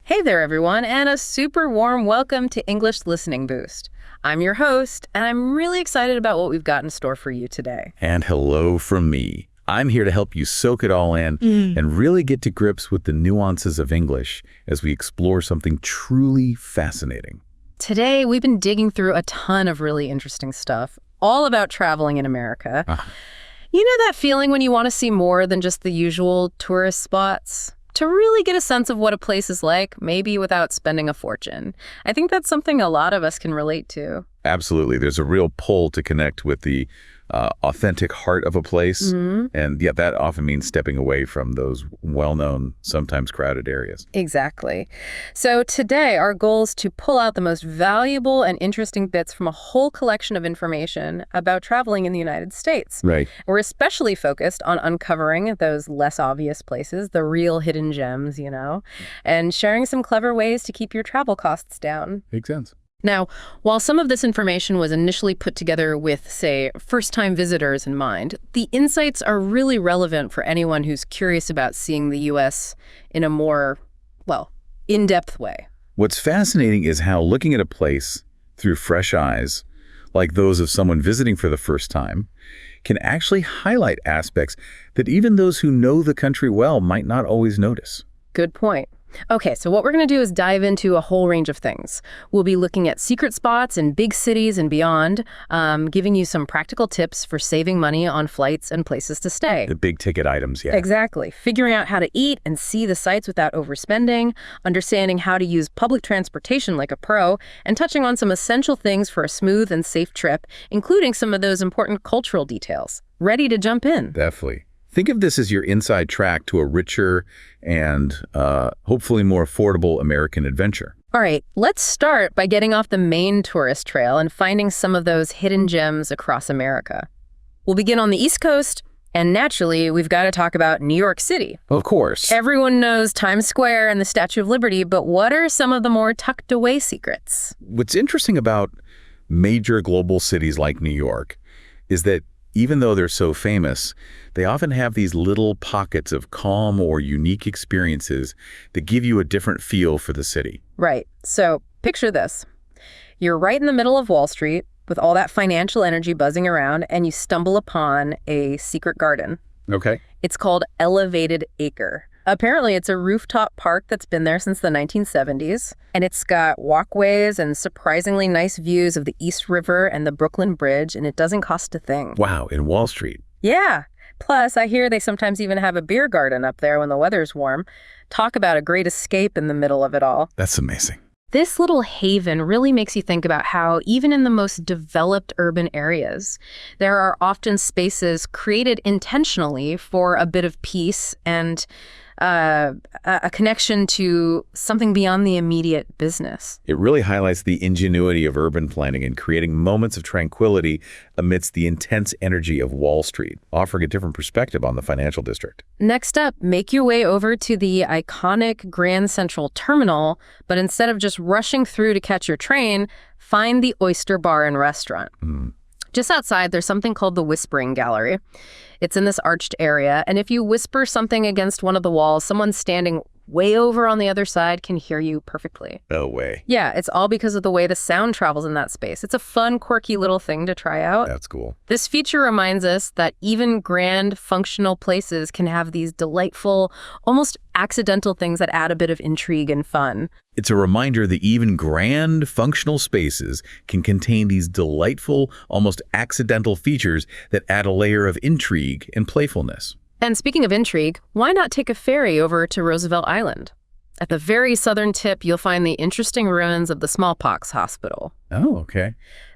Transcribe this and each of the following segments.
Hey there, everyone, and a super warm welcome to English Listening Boost. I'm your host, and I'm really excited about what we've got in store for you today. And hello from me. I'm here to help you soak it all in and really get to grips with the nuances of English as we explore something truly fascinating. Today, we've been digging through a ton of really interesting stuff, all about traveling in America. You know that feeling when you want to see more than just the usual tourist spots? To really get a sense of what a place is like, maybe without spending a fortune. I think that's something a lot of us can relate to. Absolutely. There's a real pull to connect with the authentic heart of a place. And yeah, that often means stepping away from those well-known, sometimes crowded areas. Exactly. So today, our goal is to pull out the most valuable and interesting bits from a whole collection of information about traveling in the United States. Right. We're especially focused on uncovering those less obvious places, the real hidden gems, and sharing some clever ways to keep your travel costs down. Makes sense. Now, while some of this information was initially put together with, say, first-time visitors in mind, the insights are really relevant for anyone who's curious about seeing the U.S. in a more, in-depth way. What's fascinating is how looking at a place through fresh eyes, like those of someone visiting for the first time, can actually highlight aspects that even those who know the country well might not always notice. Good point. Okay, so what we're going to do is dive into a whole range of things. We'll be looking at secret spots in big cities and beyond, giving you some practical tips for saving money on flights and places to stay. The big ticket items, yeah. Exactly. Figuring out how to eat and see the sights without overspending, understanding how to use public transportation like a pro, and touching on some essential things for a smooth and safe trip, including some of those important cultural details. Ready to jump in? Definitely. Think of this as your inside track to a richer and hopefully more affordable American adventure. All right, let's start by getting off the main tourist trail and finding some of those hidden gems across America. We'll begin on the East Coast, and naturally, we've got to talk about New York City. Of course. Everyone knows Times Square and the Statue of Liberty, but what are some of the more tucked away secrets? What's interesting about major global cities like New York is that even though they're so famous, they often have these little pockets of calm or unique experiences that give you a different feel for the city. Right. So picture this. You're right in the middle of Wall Street with all that financial energy buzzing around, and you stumble upon a secret garden. Okay. It's called Elevated Acre. Apparently, it's a rooftop park that's been there since the 1970s, and it's got walkways and surprisingly nice views of the East River and the Brooklyn Bridge, and it doesn't cost a thing. Wow, in Wall Street. Yeah. Plus, I hear they sometimes even have a beer garden up there when the weather's warm. Talk about a great escape in the middle of it all. That's amazing. This little haven really makes you think about how even in the most developed urban areas, there are often spaces created intentionally for a bit of peace and a connection to something beyond the immediate business. It really highlights the ingenuity of urban planning and creating moments of tranquility amidst the intense energy of Wall Street, offering a different perspective on the financial district. Next up, make your way over to the iconic Grand Central Terminal, but instead of just rushing through to catch your train, find the Oyster Bar and Restaurant. Just outside, there's something called the Whispering Gallery. It's in this arched area, and if you whisper something against one of the walls, someone standing way over on the other side can hear you perfectly. No way. Yeah, it's all because of the way the sound travels in that space. It's a fun, quirky little thing to try out. That's cool. This feature reminds us that even grand, functional places can have these delightful, almost accidental things that add a bit of intrigue and fun. It's a reminder that even grand, functional spaces can contain these delightful, almost accidental features that add a layer of intrigue and playfulness. And speaking of intrigue, why not take a ferry over to Roosevelt Island? At the very southern tip, you'll find the interesting ruins of the smallpox hospital. Oh, okay.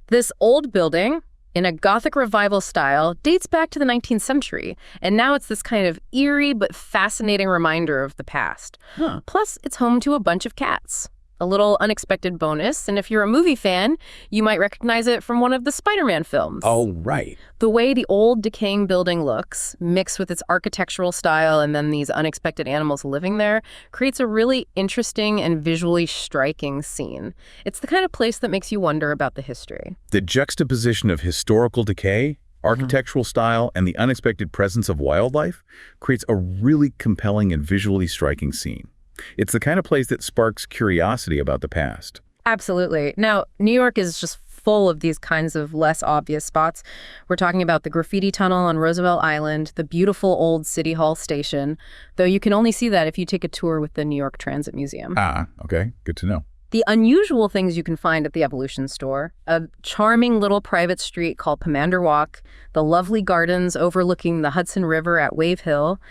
This old building, in a Gothic revival style, dates back to the 19th century, and now it's this kind of eerie but fascinating reminder of the past. Plus, it's home to a bunch of cats. A little unexpected bonus, and if you're a movie fan, you might recognize it from one of the Spider-Man films. Oh, right. The way the old decaying building looks, mixed with its architectural style and then these unexpected animals living there, creates a really interesting and visually striking scene. It's the kind of place that makes you wonder about the history. The juxtaposition of historical decay, architectural style, and the unexpected presence of wildlife creates a really compelling and visually striking scene. It's the kind of place that sparks curiosity about the past. Absolutely. Now, New York is just full of these kinds of less obvious spots. We're talking about the graffiti tunnel on Roosevelt Island, the beautiful old City Hall station, though you can only see that if you take a tour with the New York Transit Museum. Ah, okay. Good to know. The unusual things you can find at the Evolution Store, a charming little private street called Pomander Walk, the lovely gardens overlooking the Hudson River at Wave Hill,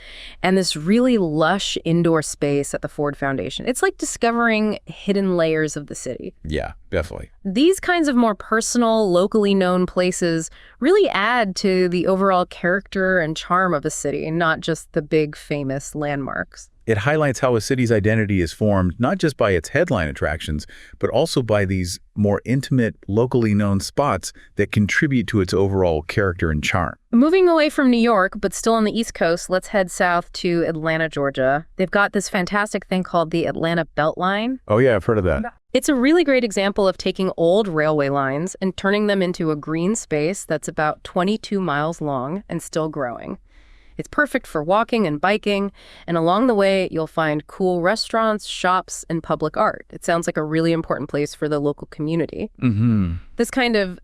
and this really lush indoor space at the Ford Foundation. It's like discovering hidden layers of the city. Yeah, definitely. These kinds of more personal, locally known places really add to the overall character and charm of a city, not just the big famous landmarks. It highlights how a city's identity is formed not just by its headline attractions, but also by these more intimate, locally known spots that contribute to its overall character and charm. Moving away from New York, but still on the East Coast, let's head south to Atlanta, Georgia. They've got this fantastic thing called the Atlanta Beltline. Oh yeah, I've heard of that. It's a really great example of taking old railway lines and turning them into a green space that's about 22 miles long and still growing. It's perfect for walking and biking, and along the way, you'll find cool restaurants, shops, and public art. It sounds like a really important place for the local community. Mm-hmm. This kind of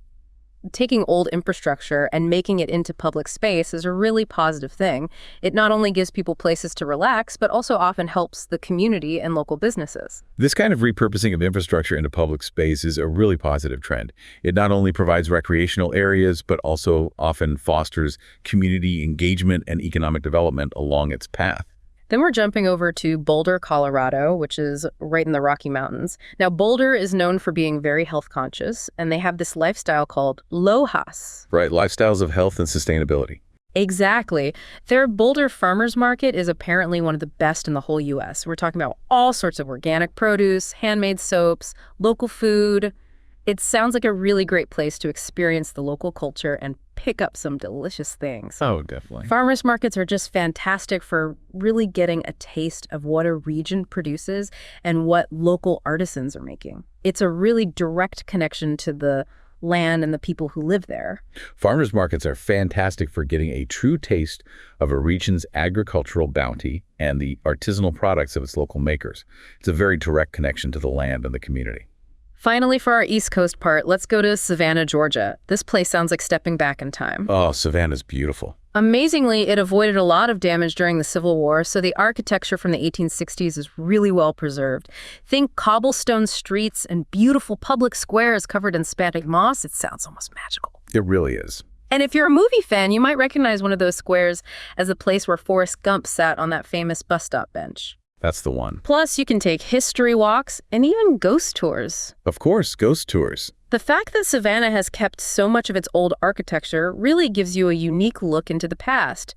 taking old infrastructure and making it into public space is a really positive thing. It not only gives people places to relax, but also often helps the community and local businesses. This kind of repurposing of infrastructure into public space is a really positive trend. It not only provides recreational areas, but also often fosters community engagement and economic development along its path. Then we're jumping over to Boulder, Colorado, which is right in the Rocky Mountains. Now, Boulder is known for being very health conscious, and they have this lifestyle called LOHAS. Right, lifestyles of health and sustainability. Exactly. Their Boulder Farmers Market is apparently one of the best in the whole U.S. We're talking about all sorts of organic produce, handmade soaps, local food. It sounds like a really great place to experience the local culture and pick up some delicious things. Oh, definitely. Farmers markets are just fantastic for really getting a taste of what a region produces and what local artisans are making. It's a really direct connection to the land and the people who live there. Farmers markets are fantastic for getting a true taste of a region's agricultural bounty and the artisanal products of its local makers. It's a very direct connection to the land and the community. Finally, for our East Coast part, let's go to Savannah, Georgia. This place sounds like stepping back in time. Oh, Savannah's beautiful. Amazingly, it avoided a lot of damage during the Civil War, so the architecture from the 1860s is really well preserved. Think cobblestone streets and beautiful public squares covered in Spanish moss. It sounds almost magical. It really is. And if you're a movie fan, you might recognize one of those squares as the place where Forrest Gump sat on that famous bus stop bench. That's the one. Plus, you can take history walks and even ghost tours. Of course, ghost tours. The fact that Savannah has kept so much of its old architecture really gives you a unique look into the past.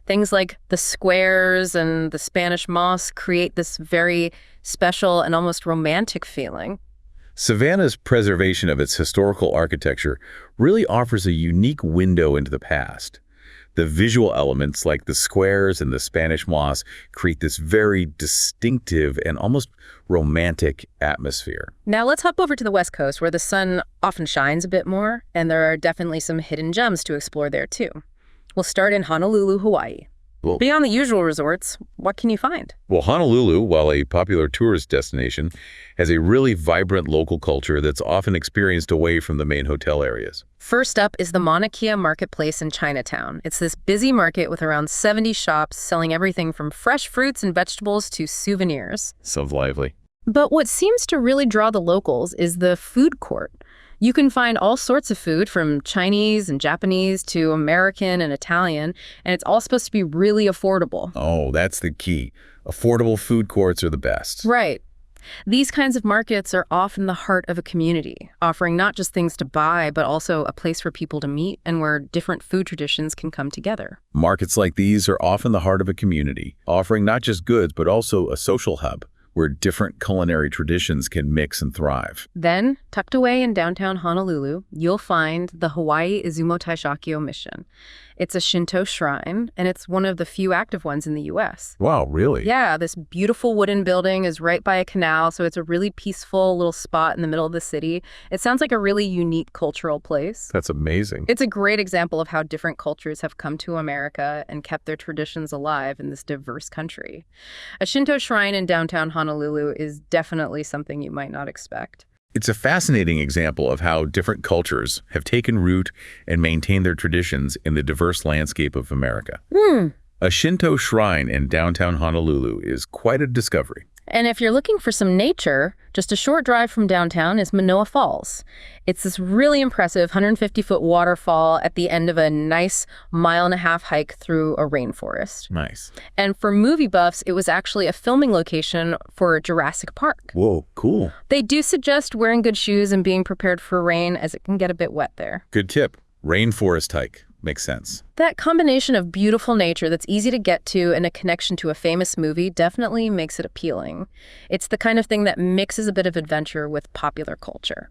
Things like the squares and the Spanish moss create this very special and almost romantic feeling. Savannah's preservation of its historical architecture really offers a unique window into the past. The visual elements like the squares and the Spanish moss create this very distinctive and almost romantic atmosphere. Now let's hop over to the West Coast where the sun often shines a bit more, and there are definitely some hidden gems to explore there too. We'll start in Honolulu, Hawaii. Well, beyond the usual resorts, what can you find? Well, Honolulu, while a popular tourist destination, has a really vibrant local culture that's often experienced away from the main hotel areas. First up is the Mauna Kea Marketplace in Chinatown. It's this busy market with around 70 shops selling everything from fresh fruits and vegetables to souvenirs. Sounds lively. But what seems to really draw the locals is the food court. You can find all sorts of food from Chinese and Japanese to American and Italian, and it's all supposed to be really affordable. Oh, that's the key. Affordable food courts are the best. Right. These kinds of markets are often the heart of a community, offering not just things to buy, but also a place for people to meet and where different food traditions can come together. Markets like these are often the heart of a community, offering not just goods, but also a social hub where different culinary traditions can mix and thrive. Then, tucked away in downtown Honolulu, you'll find the Hawaii Izumo Taishakuyo Mission. It's a Shinto shrine, and it's one of the few active ones in the U.S. Wow, really? Yeah, this beautiful wooden building is right by a canal, so it's a really peaceful little spot in the middle of the city. It sounds like a really unique cultural place. That's amazing. It's a great example of how different cultures have come to America and kept their traditions alive in this diverse country. A Shinto shrine in downtown Honolulu is definitely something you might not expect. It's a fascinating example of how different cultures have taken root and maintained their traditions in the diverse landscape of America. A Shinto shrine in downtown Honolulu is quite a discovery. And if you're looking for some nature, just a short drive from downtown is Manoa Falls. It's this really impressive 150-foot waterfall at the end of a nice mile-and-a-half hike through a rainforest. Nice. And for movie buffs, it was actually a filming location for Jurassic Park. Whoa, cool. They do suggest wearing good shoes and being prepared for rain, as it can get a bit wet there. Good tip. Rainforest hike. Makes sense. That combination of beautiful nature that's easy to get to and a connection to a famous movie definitely makes it appealing. It's the kind of thing that mixes a bit of adventure with popular culture.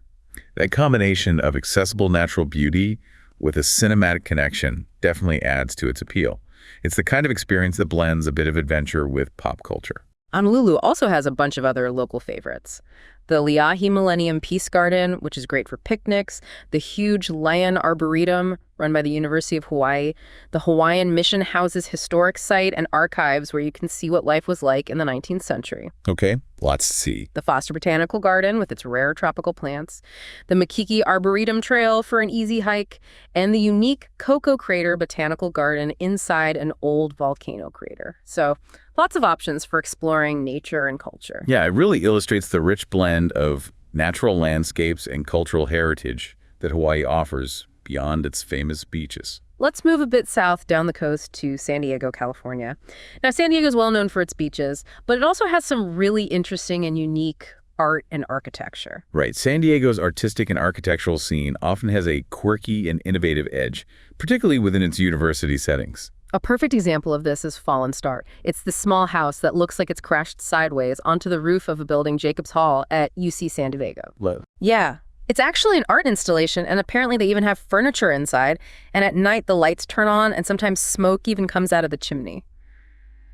That combination of accessible natural beauty with a cinematic connection definitely adds to its appeal. It's the kind of experience that blends a bit of adventure with pop culture. Honolulu also has a bunch of other local favorites. The Liahi Millennium Peace Garden, which is great for picnics, the huge Lion Arboretum, run by the University of Hawaii, the Hawaiian Mission House's historic site and archives where you can see what life was like in the 19th century. Okay, lots to see. The Foster Botanical Garden with its rare tropical plants, the Makiki Arboretum Trail for an easy hike, and the unique Cocoa Crater Botanical Garden inside an old volcano crater. So lots of options for exploring nature and culture. Yeah, it really illustrates the rich blend of natural landscapes and cultural heritage that Hawaii offers beyond its famous beaches. Let's move a bit south down the coast to San Diego, California. Now, San Diego is well known for its beaches, but it also has some really interesting and unique art and architecture. Right. San Diego's artistic and architectural scene often has a quirky and innovative edge, particularly within its university settings. A perfect example of this is Fallen Star. It's the small house that looks like it's crashed sideways onto the roof of a building, Jacobs Hall, at UC San Diego. Yeah. It's actually an art installation, and apparently they even have furniture inside, and at night the lights turn on, and sometimes smoke even comes out of the chimney.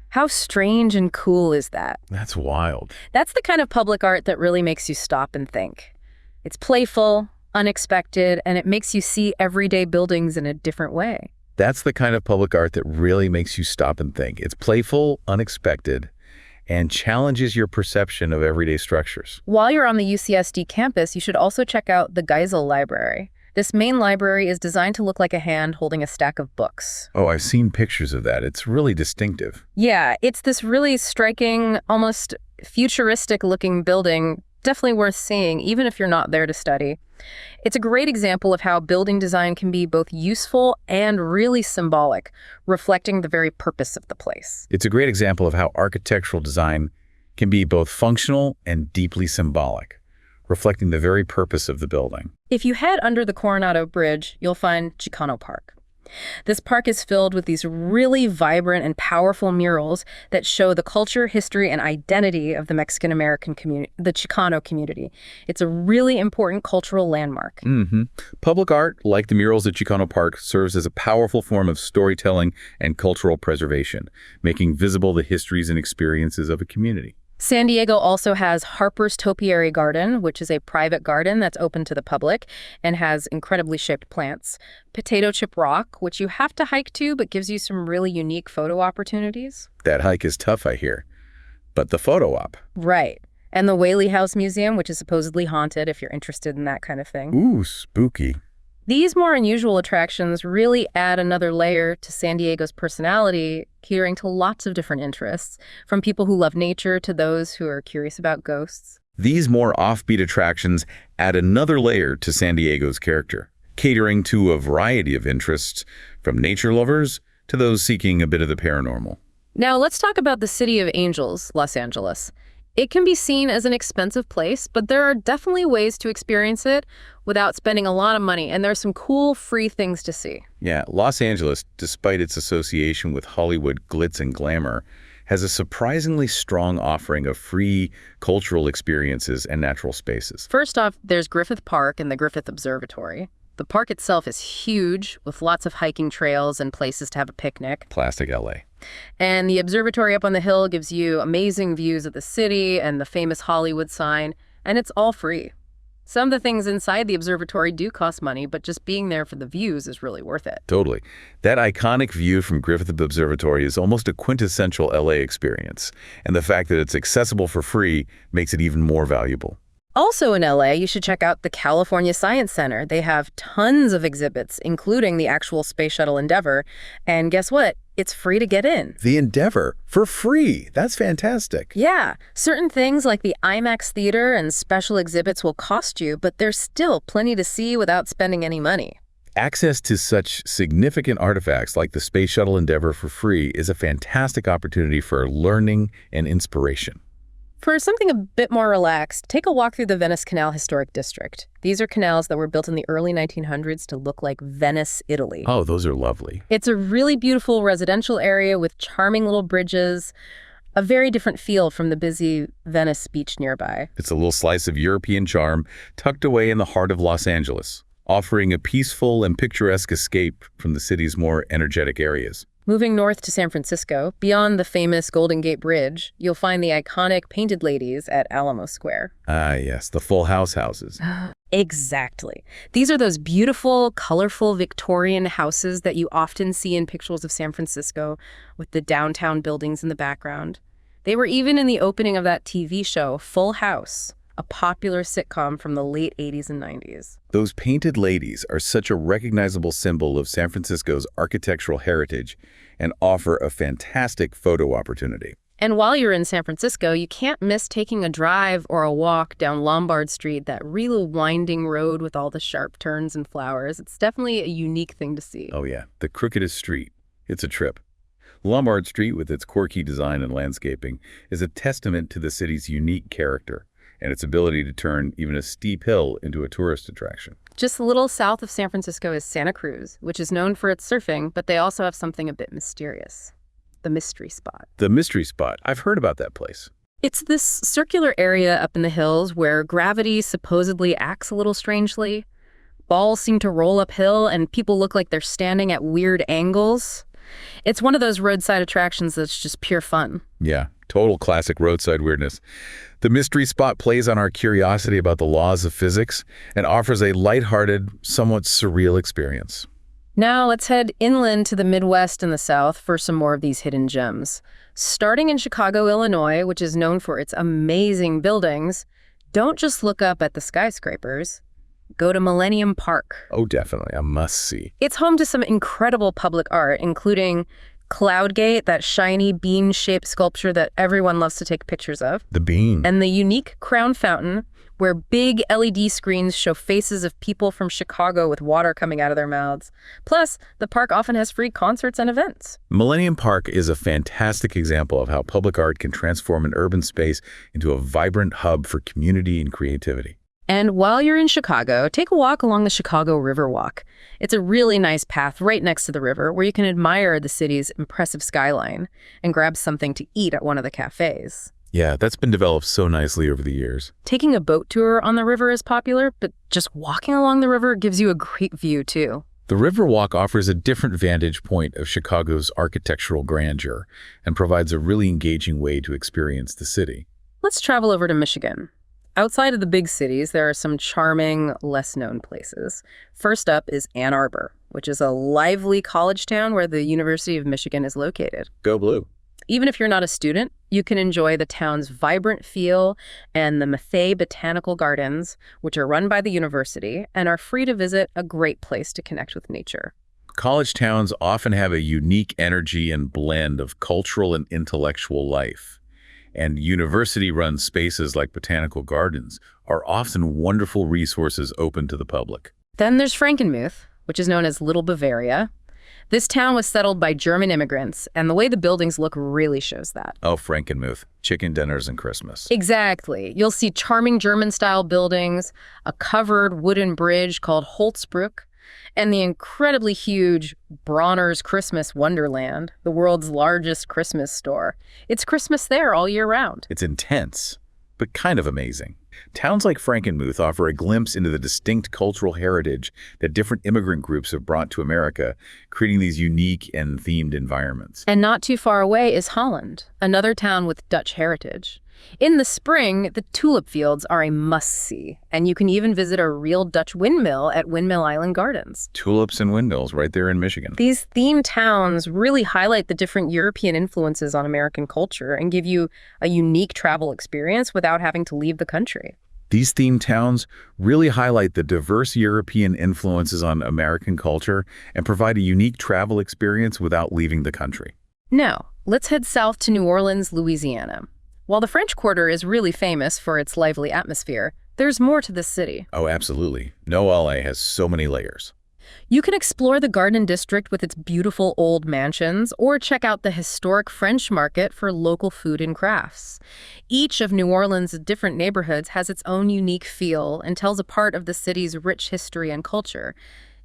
How strange and cool is that? That's wild. That's the kind of public art that really makes you stop and think. It's playful, unexpected, and it makes you see everyday buildings in a different way. That's the kind of public art that really makes you stop and think. It's playful, unexpected, and challenges your perception of everyday structures. While you're on the UCSD campus, you should also check out the Geisel Library. This main library is designed to look like a hand holding a stack of books. Oh, I've seen pictures of that. It's really distinctive. Yeah, it's this really striking, almost futuristic-looking building, definitely worth seeing, even if you're not there to study. It's a great example of how building design can be both useful and really symbolic, reflecting the very purpose of the place. It's a great example of how architectural design can be both functional and deeply symbolic, reflecting the very purpose of the building. If you head under the Coronado Bridge, you'll find Chicano Park. This park is filled with these really vibrant and powerful murals that show the culture, history, and identity of the Mexican-American community, the Chicano community. It's a really important cultural landmark. Public art, like the murals at Chicano Park, serves as a powerful form of storytelling and cultural preservation, making visible the histories and experiences of a community. San Diego also has Harper's Topiary Garden, which is a private garden that's open to the public and has incredibly shaped plants. Potato Chip Rock, which you have to hike to but gives you some really unique photo opportunities. That hike is tough, I hear. But the photo op. Right. And the Whaley House Museum, which is supposedly haunted if you're interested in that kind of thing. Ooh, spooky. These more unusual attractions really add another layer to San Diego's personality, catering to lots of different interests, from people who love nature to those who are curious about ghosts. These more offbeat attractions add another layer to San Diego's character, catering to a variety of interests, from nature lovers to those seeking a bit of the paranormal. Now let's talk about the City of Angels, Los Angeles. It can be seen as an expensive place, but there are definitely ways to experience it without spending a lot of money, and there are some cool free things to see. Yeah, Los Angeles, despite its association with Hollywood glitz and glamour, has a surprisingly strong offering of free cultural experiences and natural spaces. First off, there's Griffith Park and the Griffith Observatory. The park itself is huge, with lots of hiking trails and places to have a picnic. Classic LA. And the observatory up on the hill gives you amazing views of the city and the famous Hollywood sign, and it's all free. Some of the things inside the observatory do cost money, but just being there for the views is really worth it. Totally. That iconic view from Griffith Observatory is almost a quintessential LA experience, and the fact that it's accessible for free makes it even more valuable. Also in LA, you should check out the California Science Center. They have tons of exhibits, including the actual Space Shuttle Endeavour. And guess what? It's free to get in. The Endeavour, for free. That's fantastic. Yeah, certain things like the IMAX theater and special exhibits will cost you, but there's still plenty to see without spending any money. Access to such significant artifacts like the Space Shuttle Endeavour for free is a fantastic opportunity for learning and inspiration. For something a bit more relaxed, take a walk through the Venice Canal Historic District. These are canals that were built in the early 1900s to look like Venice, Italy. Oh, those are lovely. It's a really beautiful residential area with charming little bridges, a very different feel from the busy Venice beach nearby. It's a little slice of European charm tucked away in the heart of Los Angeles, offering a peaceful and picturesque escape from the city's more energetic areas. Moving north to San Francisco, beyond the famous Golden Gate Bridge, you'll find the iconic Painted Ladies at Alamo Square. Ah, yes, the Full House houses. Exactly. These are those beautiful, colorful Victorian houses that you often see in pictures of San Francisco with the downtown buildings in the background. They were even in the opening of that TV show, Full House, a popular sitcom from the late 80s and 90s. Those Painted Ladies are such a recognizable symbol of San Francisco's architectural heritage and offer a fantastic photo opportunity. And while you're in San Francisco, you can't miss taking a drive or a walk down Lombard Street, that really winding road with all the sharp turns and flowers. It's definitely a unique thing to see. Oh yeah, the crookedest street. It's a trip. Lombard Street, with its quirky design and landscaping, is a testament to the city's unique character and its ability to turn even a steep hill into a tourist attraction. Just a little south of San Francisco is Santa Cruz, which is known for its surfing, but they also have something a bit mysterious. The Mystery Spot. The Mystery Spot. I've heard about that place. It's this circular area up in the hills where gravity supposedly acts a little strangely. Balls seem to roll uphill and people look like they're standing at weird angles. It's one of those roadside attractions that's just pure fun. Yeah, total classic roadside weirdness. The Mystery Spot plays on our curiosity about the laws of physics and offers a lighthearted, somewhat surreal experience. Now let's head inland to the Midwest and the South for some more of these hidden gems. Starting in Chicago, Illinois, which is known for its amazing buildings, don't just look up at the skyscrapers. Go to Millennium Park. Oh, definitely. A must-see. It's home to some incredible public art, including Cloudgate, that shiny bean-shaped sculpture that everyone loves to take pictures of. The bean. And the unique Crown Fountain, where big LED screens show faces of people from Chicago with water coming out of their mouths. Plus, the park often has free concerts and events. Millennium Park is a fantastic example of how public art can transform an urban space into a vibrant hub for community and creativity. And while you're in Chicago, take a walk along the Chicago River Walk. It's a really nice path right next to the river where you can admire the city's impressive skyline and grab something to eat at one of the cafes. Yeah, that's been developed so nicely over the years. Taking a boat tour on the river is popular, but just walking along the river gives you a great view too. The River Walk offers a different vantage point of Chicago's architectural grandeur and provides a really engaging way to experience the city. Let's travel over to Michigan. Outside of the big cities, there are some charming, less-known places. First up is Ann Arbor, which is a lively college town where the University of Michigan is located. Go Blue. Even if you're not a student, you can enjoy the town's vibrant feel and the Mathey Botanical Gardens, which are run by the university and are free to visit, a great place to connect with nature. College towns often have a unique energy and blend of cultural and intellectual life. And university-run spaces like botanical gardens are often wonderful resources open to the public. Then there's Frankenmuth, which is known as Little Bavaria. This town was settled by German immigrants, and the way the buildings look really shows that. Oh, Frankenmuth. Chicken dinners and Christmas. Exactly. You'll see charming German-style buildings, a covered wooden bridge called Holzbrück, and the incredibly huge Bronner's Christmas Wonderland, the world's largest Christmas store. It's Christmas there all year round. It's intense. but kind of amazing. Towns like Frankenmuth offer a glimpse into the distinct cultural heritage that different immigrant groups have brought to America, creating these unique and themed environments. And not too far away is Holland, another town with Dutch heritage. In the spring, the tulip fields are a must-see, and you can even visit a real Dutch windmill at Windmill Island Gardens. Tulips and windmills right there in Michigan. These themed towns really highlight the different European influences on American culture and give you a unique travel experience without having to leave the country. These themed towns really highlight the diverse European influences on American culture and provide a unique travel experience without leaving the country. Now, let's head south to New Orleans, Louisiana. While the French Quarter is really famous for its lively atmosphere, there's more to this city. Oh, absolutely. No LA has so many layers. You can explore the Garden District with its beautiful old mansions, or check out the historic French Market for local food and crafts. Each of New Orleans' different neighborhoods has its own unique feel and tells a part of the city's rich history and culture.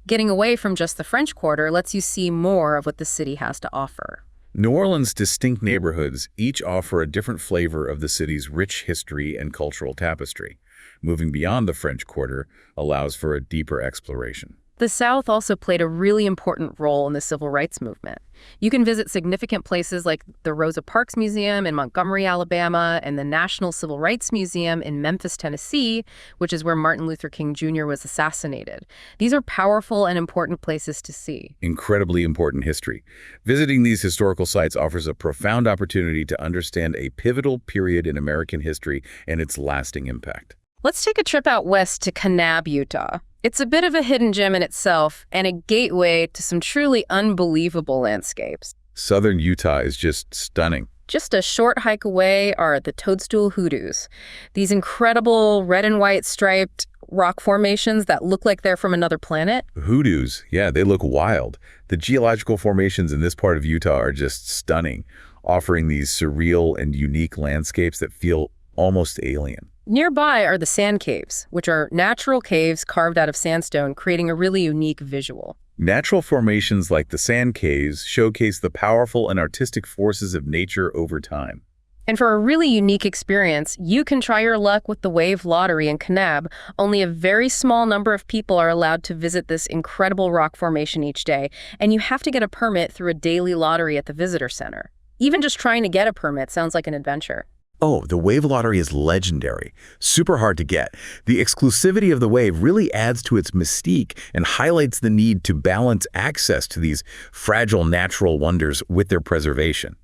Getting away from just the French Quarter lets you see more of what the city has to offer. New Orleans' distinct neighborhoods each offer a different flavor of the city's rich history and cultural tapestry. Moving beyond the French Quarter allows for a deeper exploration. The South also played a really important role in the civil rights movement. You can visit significant places like the Rosa Parks Museum in Montgomery, Alabama, and the National Civil Rights Museum in Memphis, Tennessee, which is where Martin Luther King Jr. was assassinated. These are powerful and important places to see. Incredibly important history. Visiting these historical sites offers a profound opportunity to understand a pivotal period in American history and its lasting impact. Let's take a trip out west to Kanab, Utah. It's a bit of a hidden gem in itself and a gateway to some truly unbelievable landscapes. Southern Utah is just stunning. Just a short hike away are the Toadstool Hoodoos, these incredible red and white striped rock formations that look like they're from another planet. Hoodoos, yeah, they look wild. The geological formations in this part of Utah are just stunning, offering these surreal and unique landscapes that feel almost alien. Nearby are the sand caves, which are natural caves carved out of sandstone, creating a really unique visual. Natural formations like the sand caves showcase the powerful and artistic forces of nature over time. And for a really unique experience, you can try your luck with the Wave Lottery in Kanab. Only a very small number of people are allowed to visit this incredible rock formation each day, and you have to get a permit through a daily lottery at the visitor center. Even just trying to get a permit sounds like an adventure. Oh, the Wave Lottery is legendary. Super hard to get. The exclusivity of the Wave really adds to its mystique and highlights the need to balance access to these fragile natural wonders with their preservation.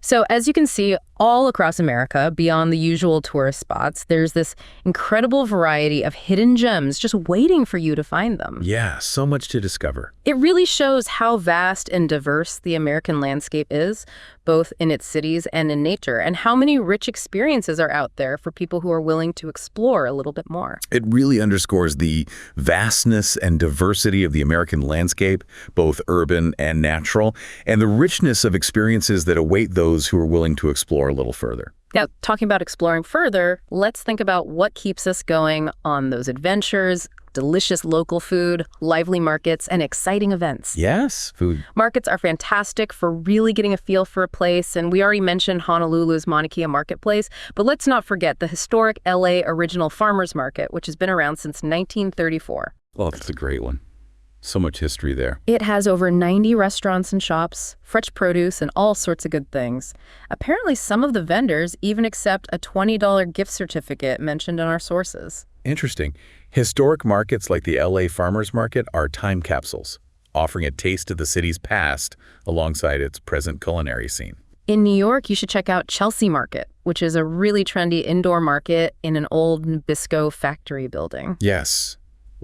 So as you can see, all across America, beyond the usual tourist spots, there's this incredible variety of hidden gems just waiting for you to find them. Yeah, so much to discover. It really shows how vast and diverse the American landscape is, both in its cities and in nature, and how many rich experiences are out there for people who are willing to explore a little bit more. It really underscores the vastness and diversity of the American landscape, both urban and natural, and the richness of experiences that await those who are willing to explore a little further. Now, talking about exploring further, let's think about what keeps us going on those adventures, delicious local food, lively markets, and exciting events. Yes, food. Markets are fantastic for really getting a feel for a place, and we already mentioned Honolulu's Mauna Kea Marketplace, but let's not forget the historic LA Original Farmers Market, which has been around since 1934. Oh, that's a great one. So much history there. It has over 90 restaurants and shops, fresh produce, and all sorts of good things. Apparently, some of the vendors even accept a $20 gift certificate mentioned in our sources. Interesting. Historic markets like the LA Farmers Market are time capsules, offering a taste of the city's past alongside its present culinary scene. In New York, you should check out Chelsea Market, which is a really trendy indoor market in an old Nabisco factory building. Yes.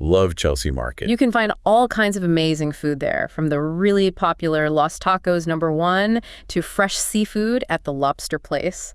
Love Chelsea Market. You can find all kinds of amazing food there, from the really popular Los Tacos #1 to fresh seafood at the Lobster Place.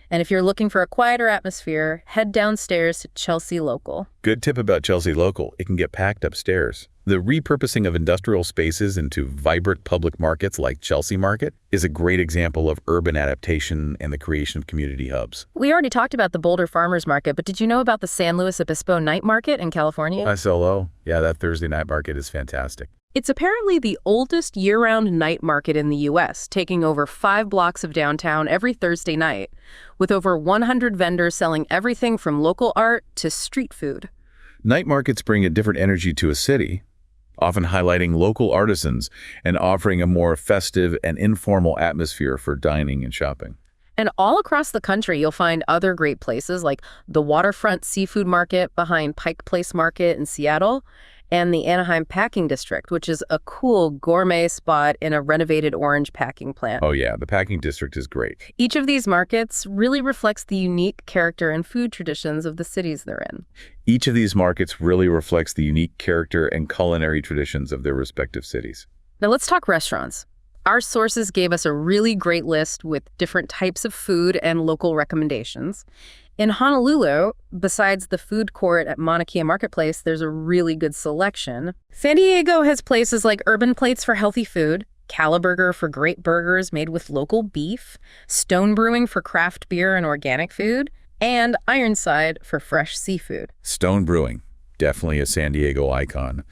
And if you're looking for a quieter atmosphere, head downstairs to Chelsea Local. Good tip about Chelsea Local. It can get packed upstairs. The repurposing of industrial spaces into vibrant public markets like Chelsea Market is a great example of urban adaptation and the creation of community hubs. We already talked about the Boulder Farmers Market, but did you know about the San Luis Obispo Night Market in California? SLO. Yeah, that Thursday night market is fantastic. It's apparently the oldest year-round night market in the U.S., taking over 5 blocks of downtown every Thursday night, with over 100 vendors selling everything from local art to street food. Night markets bring a different energy to a city, often highlighting local artisans and offering a more festive and informal atmosphere for dining and shopping. And all across the country, you'll find other great places like the Waterfront Seafood Market behind Pike Place Market in Seattle, and the Anaheim Packing District, which is a cool gourmet spot in a renovated orange packing plant. Oh yeah, the packing district is great. Each of these markets really reflects the unique character and food traditions of the cities they're in. Each of these markets really reflects the unique character and culinary traditions of their respective cities. Now let's talk restaurants. Our sources gave us a really great list with different types of food and local recommendations. In Honolulu, besides the food court at Mauna Kea Marketplace, there's a really good selection. San Diego has places like Urban Plates for healthy food, Caliburger for great burgers made with local beef, Stone Brewing for craft beer and organic food, and Ironside for fresh seafood. Stone Brewing, definitely a San Diego icon.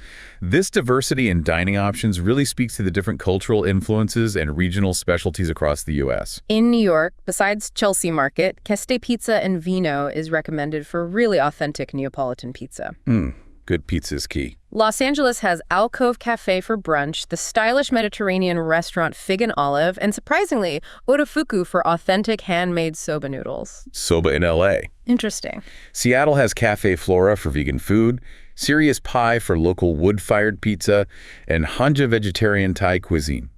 This diversity in dining options really speaks to the different cultural influences and regional specialties across the U.S. In New York, besides Chelsea Market, Keste Pizza and Vino is recommended for really authentic Neapolitan pizza. Good pizza is key. Los Angeles has Alcove Cafe for brunch, the stylish Mediterranean restaurant Fig and Olive, and surprisingly, Urafuku for authentic handmade soba noodles. Soba in L.A. Interesting. Seattle has Cafe Flora for vegan food, Sirius Pie for local wood-fired pizza, and Hanja vegetarian Thai cuisine.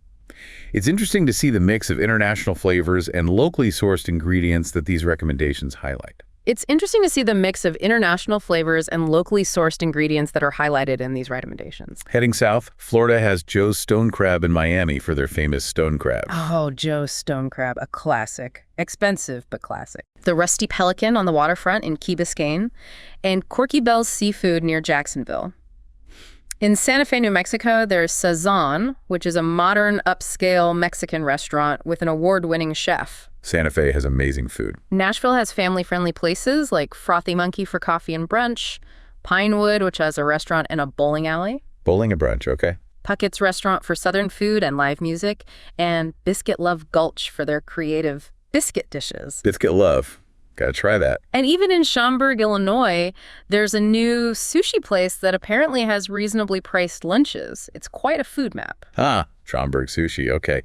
It's interesting to see the mix of international flavors and locally sourced ingredients that these recommendations highlight. It's interesting to see the mix of international flavors and locally sourced ingredients that are highlighted in these recommendations. Heading south, Florida has Joe's Stone Crab in Miami for their famous stone crab. Oh, Joe's Stone Crab, a classic. Expensive, but classic. The Rusty Pelican on the waterfront in Key Biscayne, and Corky Bell's Seafood near Jacksonville. In Santa Fe, New Mexico, there's Sazon, which is a modern, upscale Mexican restaurant with an award-winning chef. Santa Fe has amazing food. Nashville has family-friendly places like Frothy Monkey for coffee and brunch, Pinewood, which has a restaurant and a bowling alley, Bowling and brunch, okay. Puckett's Restaurant for Southern food and live music, and Biscuit Love Gulch for their creative biscuit dishes. Biscuit Love. Gotta try that. And even in Schaumburg, Illinois, there's a new sushi place that apparently has reasonably priced lunches. It's quite a food map. Schaumburg sushi, okay.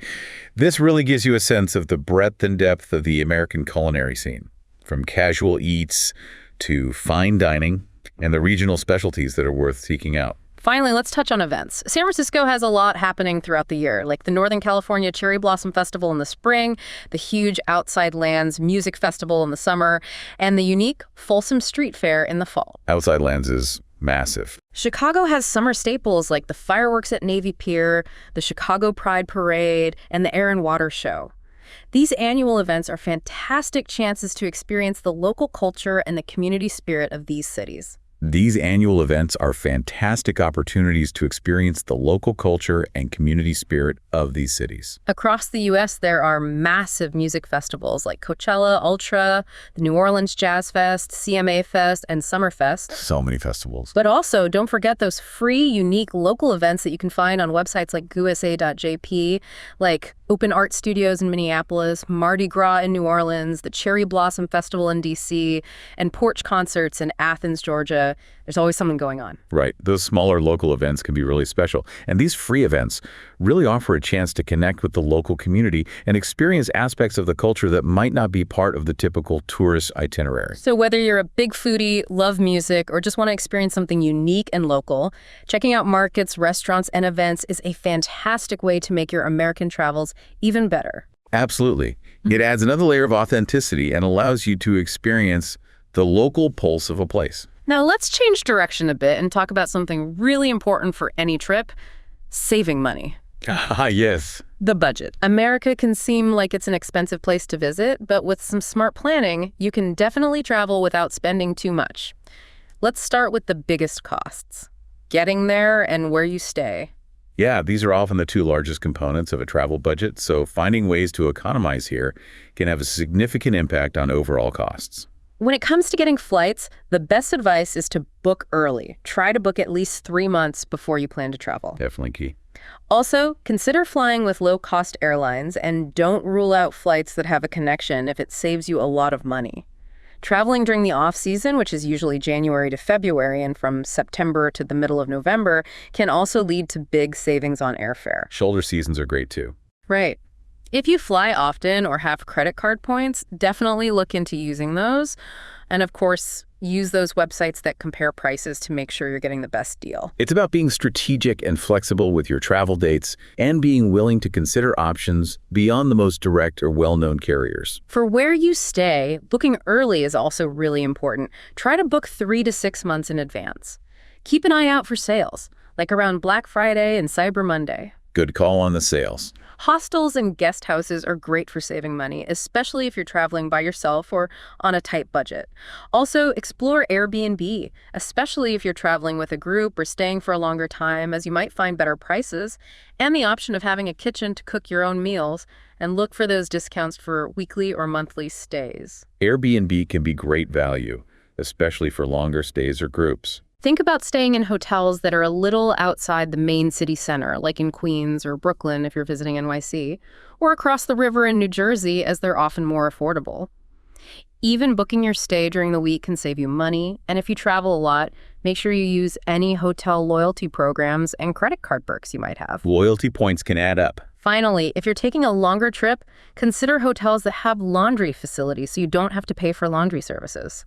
This really gives you a sense of the breadth and depth of the American culinary scene, from casual eats to fine dining and the regional specialties that are worth seeking out. Finally, let's touch on events. San Francisco has a lot happening throughout the year, like the Northern California Cherry Blossom Festival in the spring, the huge Outside Lands Music Festival in the summer, and the unique Folsom Street Fair in the fall. Outside Lands is massive. Chicago has summer staples like the fireworks at Navy Pier, the Chicago Pride Parade, and the Air and Water Show. These annual events are fantastic chances to experience the local culture and the community spirit of these cities. These annual events are fantastic opportunities to experience the local culture and community spirit of these cities. Across the U.S., there are massive music festivals like Coachella, Ultra, the New Orleans Jazz Fest, CMA Fest, and Summerfest. So many festivals. But also, don't forget those free, unique local events that you can find on websites like gusa.jp, like Open Art Studios in Minneapolis, Mardi Gras in New Orleans, the Cherry Blossom Festival in D.C., and Porch Concerts in Athens, Georgia. There's always something going on. Right. Those smaller local events can be really special. And these free events really offer a chance to connect with the local community and experience aspects of the culture that might not be part of the typical tourist itinerary. So whether you're a big foodie, love music, or just want to experience something unique and local, checking out markets, restaurants, and events is a fantastic way to make your American travels even better. Absolutely. It adds another layer of authenticity and allows you to experience the local pulse of a place. Now let's change direction a bit and talk about something really important for any trip: saving money. Yes. The budget. America can seem like it's an expensive place to visit, but with some smart planning, you can definitely travel without spending too much. Let's start with the biggest costs: getting there and where you stay. Yeah, these are often the two largest components of a travel budget, so finding ways to economize here can have a significant impact on overall costs. When it comes to getting flights, the best advice is to book early. Try to book at least 3 months before you plan to travel. Definitely key. Also, consider flying with low-cost airlines and don't rule out flights that have a connection if it saves you a lot of money. Traveling during the off-season, which is usually January to February and from September to the middle of November, can also lead to big savings on airfare. Shoulder seasons are great too. Right. If you fly often or have credit card points, definitely look into using those. And of course, use those websites that compare prices to make sure you're getting the best deal. It's about being strategic and flexible with your travel dates and being willing to consider options beyond the most direct or well-known carriers. For where you stay, booking early is also really important. Try to book 3 to 6 months in advance. Keep an eye out for sales, like around Black Friday and Cyber Monday. Good call on the sales. Hostels and guest houses are great for saving money, especially if you're traveling by yourself or on a tight budget. Also, explore Airbnb, especially if you're traveling with a group or staying for a longer time, as you might find better prices, and the option of having a kitchen to cook your own meals, and look for those discounts for weekly or monthly stays. Airbnb can be great value, especially for longer stays or groups. Think about staying in hotels that are a little outside the main city center, like in Queens or Brooklyn if you're visiting NYC, or across the river in New Jersey, as they're often more affordable. Even booking your stay during the week can save you money, and if you travel a lot, make sure you use any hotel loyalty programs and credit card perks you might have. Loyalty points can add up. Finally, if you're taking a longer trip, consider hotels that have laundry facilities so you don't have to pay for laundry services.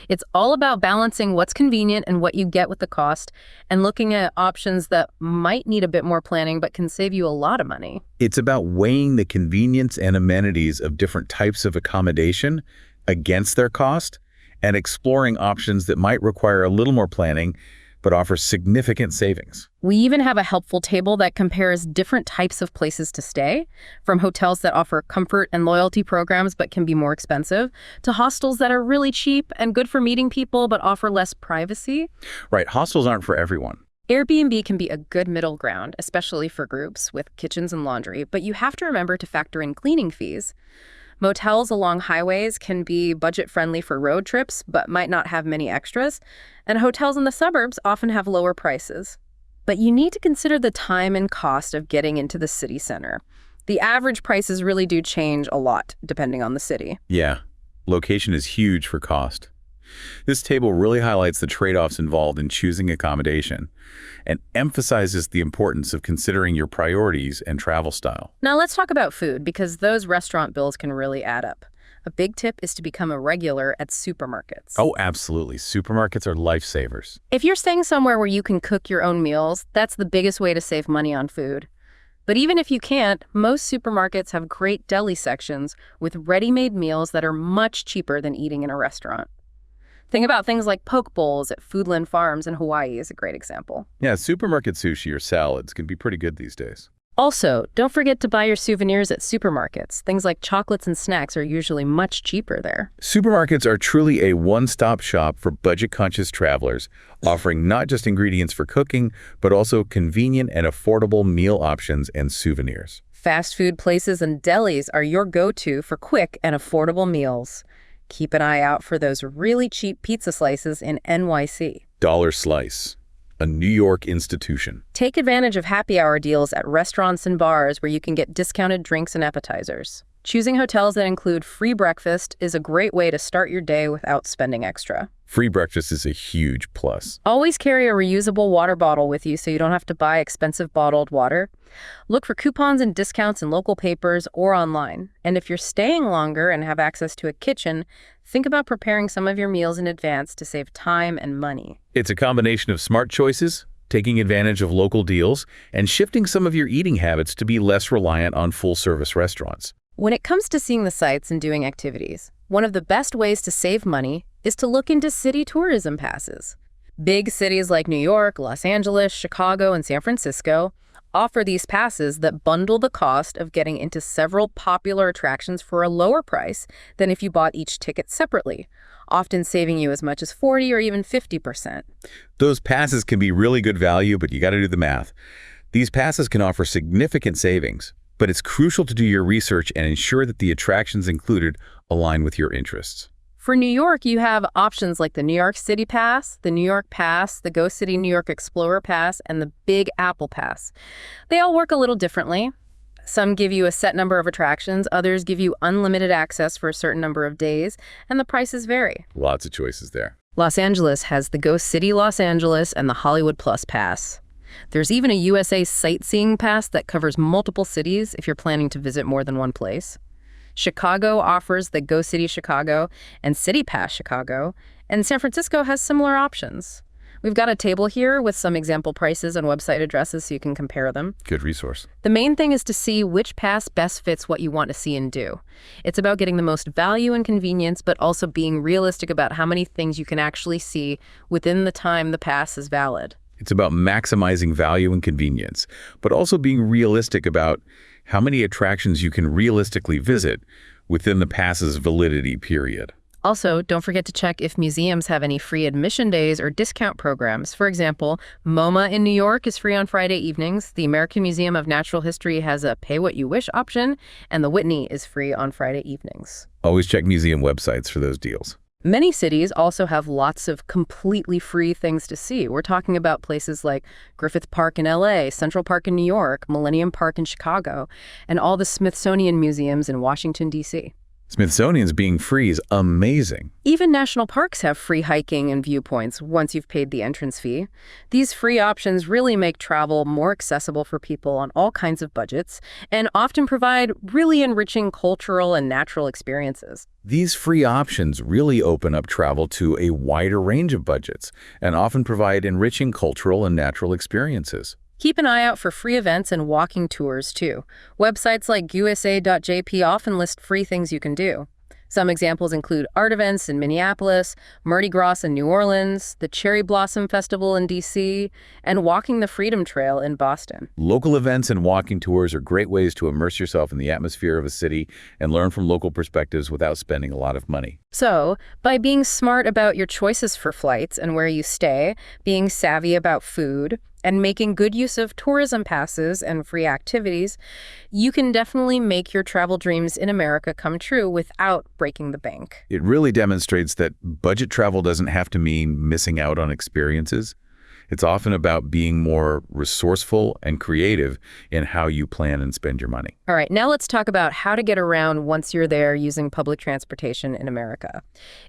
It's all about balancing what's convenient and what you get with the cost, and looking at options that might need a bit more planning but can save you a lot of money. It's about weighing the convenience and amenities of different types of accommodation against their cost and exploring options that might require a little more planning but offer significant savings. We even have a helpful table that compares different types of places to stay, from hotels that offer comfort and loyalty programs but can be more expensive, to hostels that are really cheap and good for meeting people but offer less privacy. Right, hostels aren't for everyone. Airbnb can be a good middle ground, especially for groups with kitchens and laundry, but you have to remember to factor in cleaning fees. Motels along highways can be budget-friendly for road trips, but might not have many extras, and hotels in the suburbs often have lower prices. But you need to consider the time and cost of getting into the city center. The average prices really do change a lot, depending on the city. Yeah, location is huge for cost. This table really highlights the trade-offs involved in choosing accommodation and emphasizes the importance of considering your priorities and travel style. Now let's talk about food, because those restaurant bills can really add up. A big tip is to become a regular at supermarkets. Oh, absolutely. Supermarkets are lifesavers. If you're staying somewhere where you can cook your own meals, that's the biggest way to save money on food. But even if you can't, most supermarkets have great deli sections with ready-made meals that are much cheaper than eating in a restaurant. Think about things like poke bowls at Foodland Farms in Hawaii is a great example. Yeah, supermarket sushi or salads can be pretty good these days. Also, don't forget to buy your souvenirs at supermarkets. Things like chocolates and snacks are usually much cheaper there. Supermarkets are truly a one-stop shop for budget-conscious travelers, offering not just ingredients for cooking, but also convenient and affordable meal options and souvenirs. Fast food places and delis are your go-to for quick and affordable meals. Keep an eye out for those really cheap pizza slices in NYC. Dollar Slice, a New York institution. Take advantage of happy hour deals at restaurants and bars where you can get discounted drinks and appetizers. Choosing hotels that include free breakfast is a great way to start your day without spending extra. Free breakfast is a huge plus. Always carry a reusable water bottle with you so you don't have to buy expensive bottled water. Look for coupons and discounts in local papers or online. And if you're staying longer and have access to a kitchen, think about preparing some of your meals in advance to save time and money. It's a combination of smart choices, taking advantage of local deals, and shifting some of your eating habits to be less reliant on full-service restaurants. When it comes to seeing the sights and doing activities, one of the best ways to save money is to look into city tourism passes. Big cities like New York, Los Angeles, Chicago, and San Francisco offer these passes that bundle the cost of getting into several popular attractions for a lower price than if you bought each ticket separately, often saving you as much as 40 or even 50%. Those passes can be really good value, but you got to do the math. These passes can offer significant savings, but it's crucial to do your research and ensure that the attractions included align with your interests. For New York, you have options like the New York City Pass, the New York Pass, the Go City New York Explorer Pass, and the Big Apple Pass. They all work a little differently. Some give you a set number of attractions, others give you unlimited access for a certain number of days, and the prices vary. Lots of choices there. Los Angeles has the Go City Los Angeles and the Hollywood Plus Pass. There's even a USA Sightseeing Pass that covers multiple cities if you're planning to visit more than one place. Chicago offers the Go City Chicago and City Pass Chicago, and San Francisco has similar options. We've got a table here with some example prices and website addresses so you can compare them. Good resource. The main thing is to see which pass best fits what you want to see and do. It's about getting the most value and convenience, but also being realistic about how many things you can actually see within the time the pass is valid. It's about maximizing value and convenience, but also being realistic about how many attractions you can realistically visit within the pass's validity period. Also, don't forget to check if museums have any free admission days or discount programs. For example, MoMA in New York is free on Friday evenings, the American Museum of Natural History has a pay-what-you-wish option, and the Whitney is free on Friday evenings. Always check museum websites for those deals. Many cities also have lots of completely free things to see. We're talking about places like Griffith Park in LA, Central Park in New York, Millennium Park in Chicago, and all the Smithsonian museums in Washington, D.C. Smithsonian's being free is amazing. Even national parks have free hiking and viewpoints once you've paid the entrance fee. These free options really make travel more accessible for people on all kinds of budgets and often provide really enriching cultural and natural experiences. These free options really open up travel to a wider range of budgets and often provide enriching cultural and natural experiences. Keep an eye out for free events and walking tours, too. Websites like USA.jp often list free things you can do. Some examples include art events in Minneapolis, Mardi Gras in New Orleans, the Cherry Blossom Festival in D.C., and Walking the Freedom Trail in Boston. Local events and walking tours are great ways to immerse yourself in the atmosphere of a city and learn from local perspectives without spending a lot of money. So, by being smart about your choices for flights and where you stay, being savvy about food, and making good use of tourism passes and free activities, you can definitely make your travel dreams in America come true without breaking the bank. It really demonstrates that budget travel doesn't have to mean missing out on experiences. It's often about being more resourceful and creative in how you plan and spend your money. All right, now let's talk about how to get around once you're there using public transportation in America.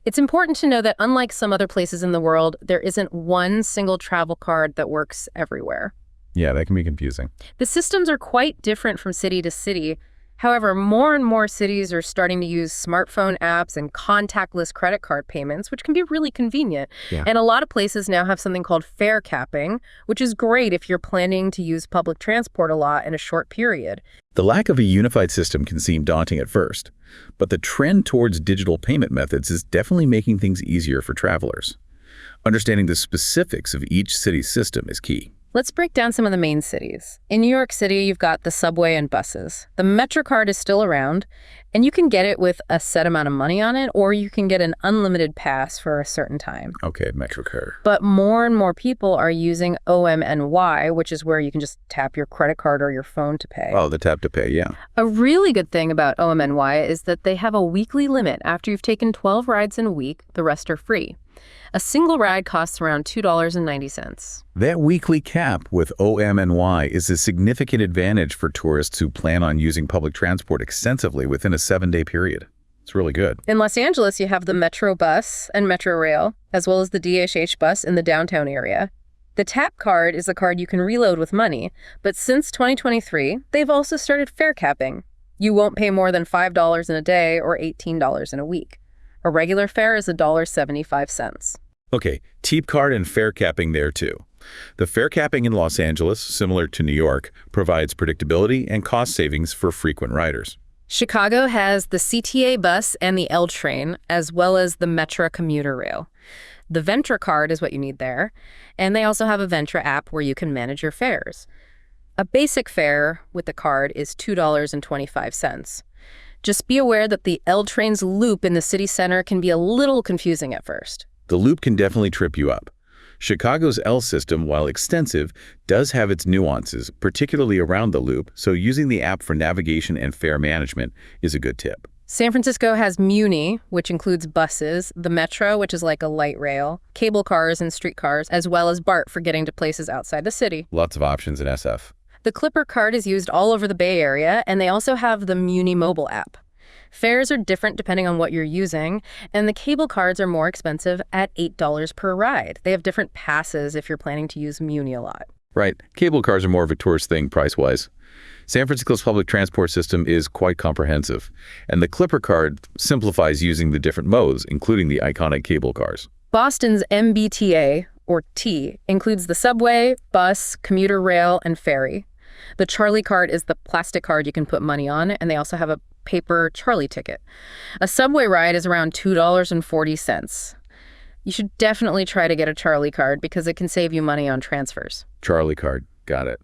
It's important to know that unlike some other places in the world, there isn't one single travel card that works everywhere. Yeah, that can be confusing. The systems are quite different from city to city. However, more and more cities are starting to use smartphone apps and contactless credit card payments, which can be really convenient. Yeah. And a lot of places now have something called fare capping, which is great if you're planning to use public transport a lot in a short period. The lack of a unified system can seem daunting at first, but the trend towards digital payment methods is definitely making things easier for travelers. Understanding the specifics of each city's system is key. Let's break down some of the main cities. In New York City, you've got the subway and buses. The MetroCard is still around, and you can get it with a set amount of money on it, or you can get an unlimited pass for a certain time. Okay, MetroCard. But more and more people are using OMNY, which is where you can just tap your credit card or your phone to pay. Oh, the tap to pay, yeah. A really good thing about OMNY is that they have a weekly limit. After you've taken 12 rides in a week, the rest are free. A single ride costs around $2.90. That weekly cap with OMNY is a significant advantage for tourists who plan on using public transport extensively within a 7-day period. It's really good. In Los Angeles, you have the Metro Bus and Metro Rail, as well as the DHH bus in the downtown area. The TAP card is a card you can reload with money, but since 2023, they've also started fare capping. You won't pay more than $5 in a day or $18 in a week. A regular fare is $1.75. Okay, TEEP card and fare capping there too. The fare capping in Los Angeles, similar to New York, provides predictability and cost savings for frequent riders. Chicago has the CTA bus and the L train, as well as the Metra commuter rail. The Ventra card is what you need there, and they also have a Ventra app where you can manage your fares. A basic fare with the card is $2.25. Just be aware that the L train's loop in the city center can be a little confusing at first. The loop can definitely trip you up. Chicago's L system, while extensive, does have its nuances, particularly around the loop, so using the app for navigation and fare management is a good tip. San Francisco has Muni, which includes buses, the Metro, which is like a light rail, cable cars and streetcars, as well as BART for getting to places outside the city. Lots of options in SF. The Clipper card is used all over the Bay Area, and they also have the Muni mobile app. Fares are different depending on what you're using, and the cable cards are more expensive at $8 per ride. They have different passes if you're planning to use Muni a lot. Right. Cable cars are more of a tourist thing price-wise. San Francisco's public transport system is quite comprehensive, and the Clipper card simplifies using the different modes, including the iconic cable cars. Boston's MBTA, or T, includes the subway, bus, commuter rail, and ferry. The Charlie card is the plastic card you can put money on, and they also have a paper Charlie ticket. A subway ride is around $2.40. You should definitely try to get a Charlie card because it can save you money on transfers. Charlie card. Got it.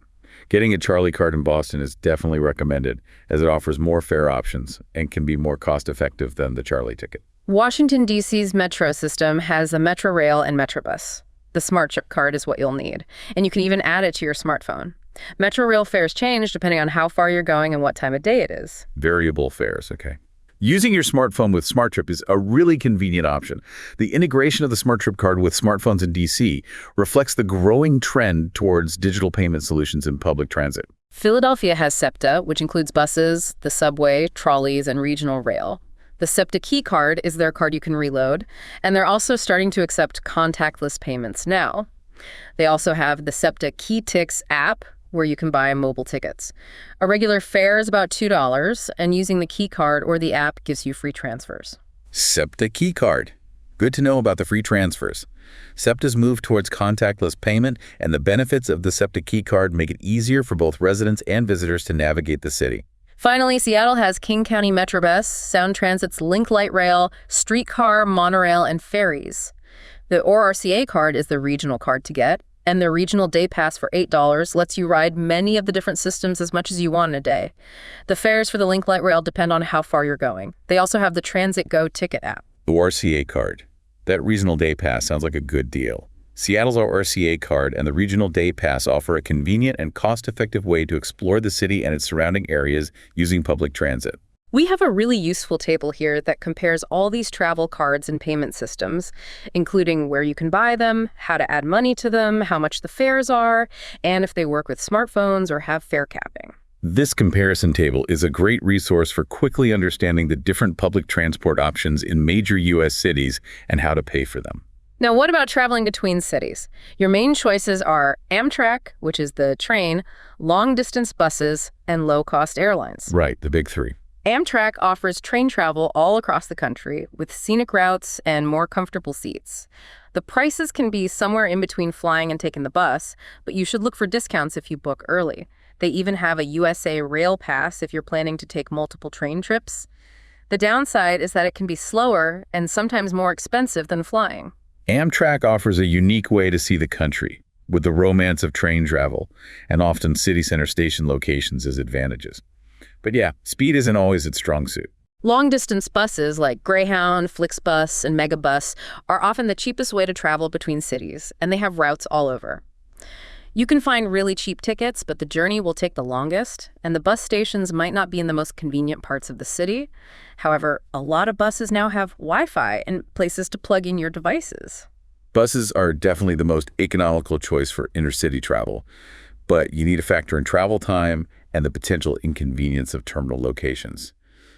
Getting a Charlie card in Boston is definitely recommended, as it offers more fare options and can be more cost-effective than the Charlie ticket. Washington, D.C.'s metro system has a Metrorail and Metrobus. The Smart Chip card is what you'll need, and you can even add it to your smartphone. Metrorail fares change depending on how far you're going and what time of day it is. Variable fares, okay. Using your smartphone with Smart Trip is a really convenient option. The integration of the Smart Trip card with smartphones in DC reflects the growing trend towards digital payment solutions in public transit. Philadelphia has SEPTA, which includes buses, the subway, trolleys, and regional rail. The SEPTA Key card is their card you can reload, and they're also starting to accept contactless payments now. They also have the SEPTA KeyTix app, where you can buy mobile tickets. A regular fare is about $2, and using the key card or the app gives you free transfers. SEPTA Key Card. Good to know about the free transfers. SEPTA's move towards contactless payment and the benefits of the SEPTA Key Card make it easier for both residents and visitors to navigate the city. Finally, Seattle has King County Metrobus, Sound Transit's Link Light Rail, streetcar, monorail, and ferries. The ORCA card is the regional card to get, and their regional day pass for $8 lets you ride many of the different systems as much as you want in a day. The fares for the Link Light Rail depend on how far you're going. They also have the Transit Go ticket app. The ORCA card. That regional day pass sounds like a good deal. Seattle's ORCA card and the regional day pass offer a convenient and cost-effective way to explore the city and its surrounding areas using public transit. We have a really useful table here that compares all these travel cards and payment systems, including where you can buy them, how to add money to them, how much the fares are, and if they work with smartphones or have fare capping. This comparison table is a great resource for quickly understanding the different public transport options in major U.S. cities and how to pay for them. Now, what about traveling between cities? Your main choices are Amtrak, which is the train, long-distance buses, and low-cost airlines. Right, the big three. Amtrak offers train travel all across the country with scenic routes and more comfortable seats. The prices can be somewhere in between flying and taking the bus, but you should look for discounts if you book early. They even have a USA Rail Pass if you're planning to take multiple train trips. The downside is that it can be slower and sometimes more expensive than flying. Amtrak offers a unique way to see the country, with the romance of train travel, and often city center station locations as advantages. But yeah, speed isn't always its strong suit. Long-distance buses like Greyhound, Flixbus, and Megabus are often the cheapest way to travel between cities, and they have routes all over. You can find really cheap tickets, but the journey will take the longest, and the bus stations might not be in the most convenient parts of the city. However, a lot of buses now have Wi-Fi and places to plug in your devices. Buses are definitely the most economical choice for intercity travel, but you need to factor in travel time and the potential inconvenience of terminal locations.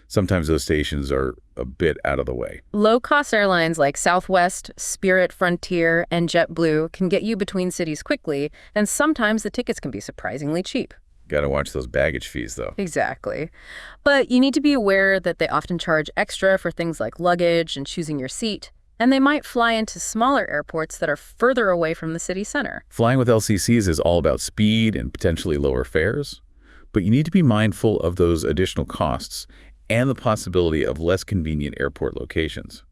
Sometimes those stations are a bit out of the way. Low-cost airlines like Southwest, Spirit, Frontier, and JetBlue can get you between cities quickly, and sometimes the tickets can be surprisingly cheap. Gotta watch those baggage fees, though. Exactly. But you need to be aware that they often charge extra for things like luggage and choosing your seat, and they might fly into smaller airports that are further away from the city center. Flying with LCCs is all about speed and potentially lower fares, but you need to be mindful of those additional costs and the possibility of less convenient airport locations.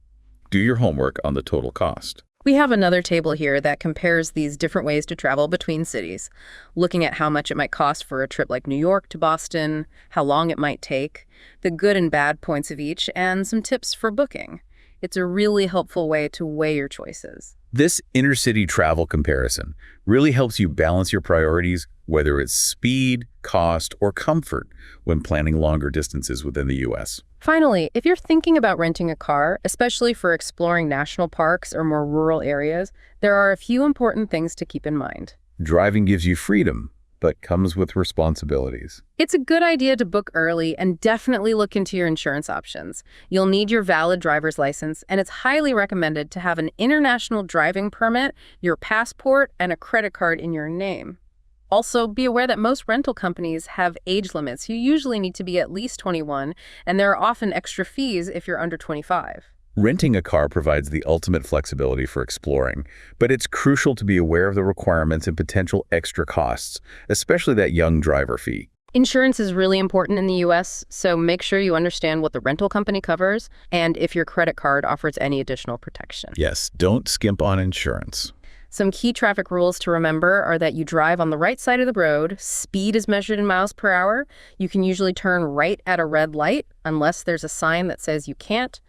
Do your homework on the total cost. We have another table here that compares these different ways to travel between cities, looking at how much it might cost for a trip like New York to Boston, how long it might take, the good and bad points of each, and some tips for booking. It's a really helpful way to weigh your choices. This intercity travel comparison really helps you balance your priorities, whether it's speed, cost, or comfort when planning longer distances within the U.S. Finally, if you're thinking about renting a car, especially for exploring national parks or more rural areas, there are a few important things to keep in mind. Driving gives you freedom, but comes with responsibilities. It's a good idea to book early and definitely look into your insurance options. You'll need your valid driver's license, and it's highly recommended to have an international driving permit, your passport, and a credit card in your name. Also, be aware that most rental companies have age limits. You usually need to be at least 21, and there are often extra fees if you're under 25. Renting a car provides the ultimate flexibility for exploring, but it's crucial to be aware of the requirements and potential extra costs, especially that young driver fee. Insurance is really important in the U.S., so make sure you understand what the rental company covers and if your credit card offers any additional protection. Yes, don't skimp on insurance. Some key traffic rules to remember are that you drive on the right side of the road, speed is measured in miles per hour, you can usually turn right at a red light unless there's a sign that says you can't,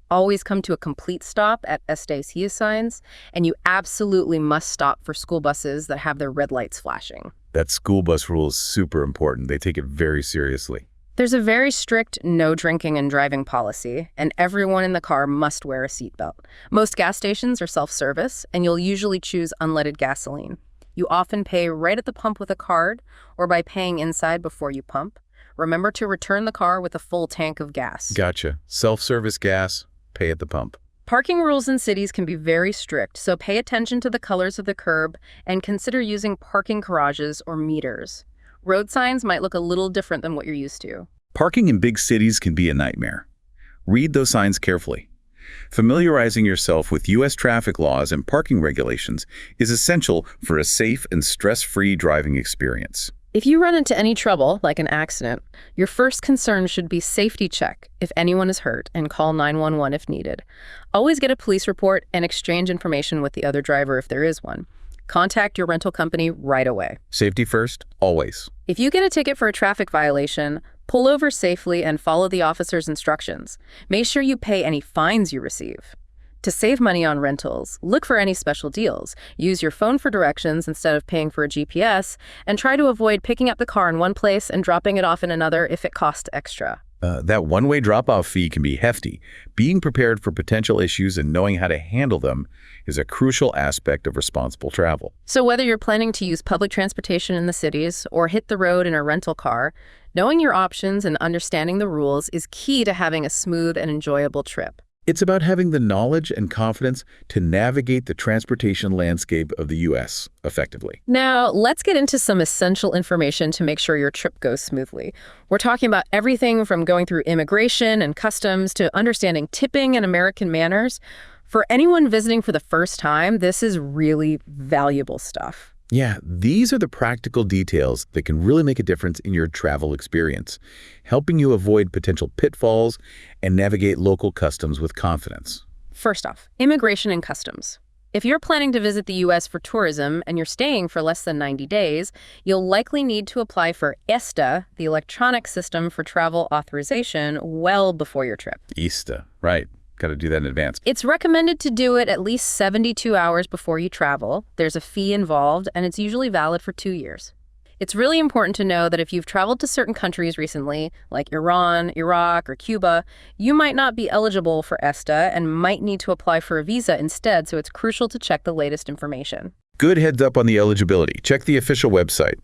always come to a complete stop at estacias signs, and you absolutely must stop for school buses that have their red lights flashing. That school bus rule is super important. They take it very seriously. There's a very strict no drinking and driving policy, and everyone in the car must wear a seatbelt. Most gas stations are self-service, and you'll usually choose unleaded gasoline. You often pay right at the pump with a card or by paying inside before you pump. Remember to return the car with a full tank of gas. Gotcha. Self-service gas, pay at the pump. Parking rules in cities can be very strict, so pay attention to the colors of the curb and consider using parking garages or meters. Road signs might look a little different than what you're used to. Parking in big cities can be a nightmare. Read those signs carefully. Familiarizing yourself with U.S. traffic laws and parking regulations is essential for a safe and stress-free driving experience. If you run into any trouble, like an accident, your first concern should be safety check if anyone is hurt and call 911 if needed. Always get a police report and exchange information with the other driver if there is one. Contact your rental company right away. Safety first, always. If you get a ticket for a traffic violation, pull over safely and follow the officer's instructions. Make sure you pay any fines you receive. To save money on rentals, look for any special deals. Use your phone for directions instead of paying for a GPS, and try to avoid picking up the car in one place and dropping it off in another if it costs extra. That one-way drop-off fee can be hefty. Being prepared for potential issues and knowing how to handle them is a crucial aspect of responsible travel. So whether you're planning to use public transportation in the cities or hit the road in a rental car, knowing your options and understanding the rules is key to having a smooth and enjoyable trip. It's about having the knowledge and confidence to navigate the transportation landscape of the U.S. effectively. Now, let's get into some essential information to make sure your trip goes smoothly. We're talking about everything from going through immigration and customs to understanding tipping and American manners. For anyone visiting for the first time, this is really valuable stuff. Yeah, these are the practical details that can really make a difference in your travel experience, helping you avoid potential pitfalls and navigate local customs with confidence. First off, immigration and customs. If you're planning to visit the U.S. for tourism and you're staying for less than 90 days, you'll likely need to apply for ESTA, the electronic system for travel authorization, well before your trip. ESTA, right. Got to do that in advance. It's recommended to do it at least 72 hours before you travel. There's a fee involved, and it's usually valid for 2 years. It's really important to know that if you've traveled to certain countries recently, like Iran, Iraq, or Cuba, you might not be eligible for ESTA and might need to apply for a visa instead, so it's crucial to check the latest information. Good heads up on the eligibility. Check the official website.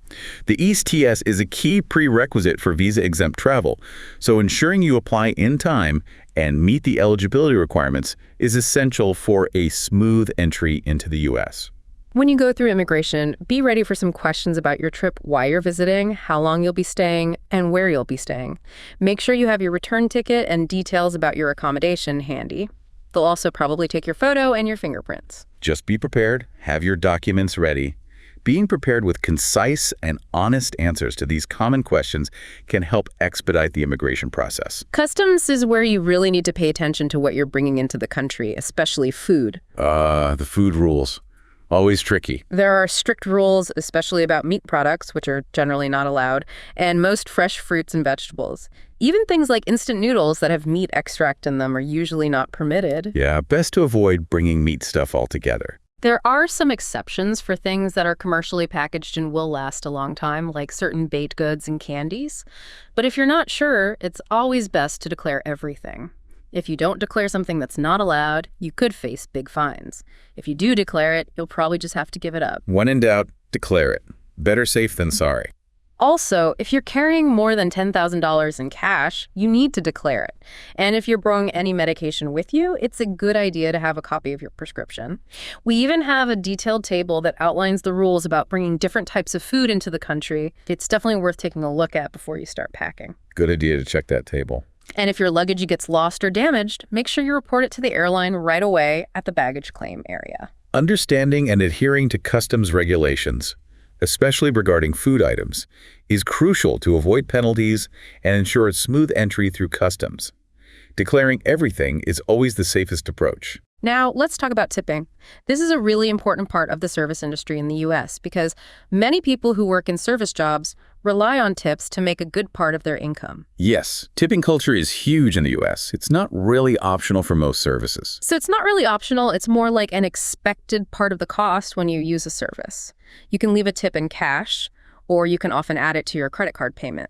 The ESTS is a key prerequisite for visa-exempt travel, so ensuring you apply in time and meet the eligibility requirements is essential for a smooth entry into the U.S. When you go through immigration, be ready for some questions about your trip, why you're visiting, how long you'll be staying, and where you'll be staying. Make sure you have your return ticket and details about your accommodation handy. They'll also probably take your photo and your fingerprints. Just be prepared, have your documents ready. Being prepared with concise and honest answers to these common questions can help expedite the immigration process. Customs is where you really need to pay attention to what you're bringing into the country, especially food. The food rules. Always tricky. There are strict rules, especially about meat products, which are generally not allowed, and most fresh fruits and vegetables. Even things like instant noodles that have meat extract in them are usually not permitted. Yeah, best to avoid bringing meat stuff altogether. There are some exceptions for things that are commercially packaged and will last a long time, like certain baked goods and candies. But if you're not sure, it's always best to declare everything. If you don't declare something that's not allowed, you could face big fines. If you do declare it, you'll probably just have to give it up. When in doubt, declare it. Better safe than sorry. Also, if you're carrying more than $10,000 in cash, you need to declare it. And if you're bringing any medication with you, it's a good idea to have a copy of your prescription. We even have a detailed table that outlines the rules about bringing different types of food into the country. It's definitely worth taking a look at before you start packing. Good idea to check that table. And if your luggage gets lost or damaged, make sure you report it to the airline right away at the baggage claim area. Understanding and adhering to customs regulations, especially regarding food items, is crucial to avoid penalties and ensure a smooth entry through customs. Declaring everything is always the safest approach. Now, let's talk about tipping. This is a really important part of the service industry in the U.S. because many people who work in service jobs rely on tips to make a good part of their income. Yes, tipping culture is huge in the U.S. It's not really optional for most services. So it's not really optional, it's more like an expected part of the cost when you use a service. You can leave a tip in cash, or you can often add it to your credit card payment.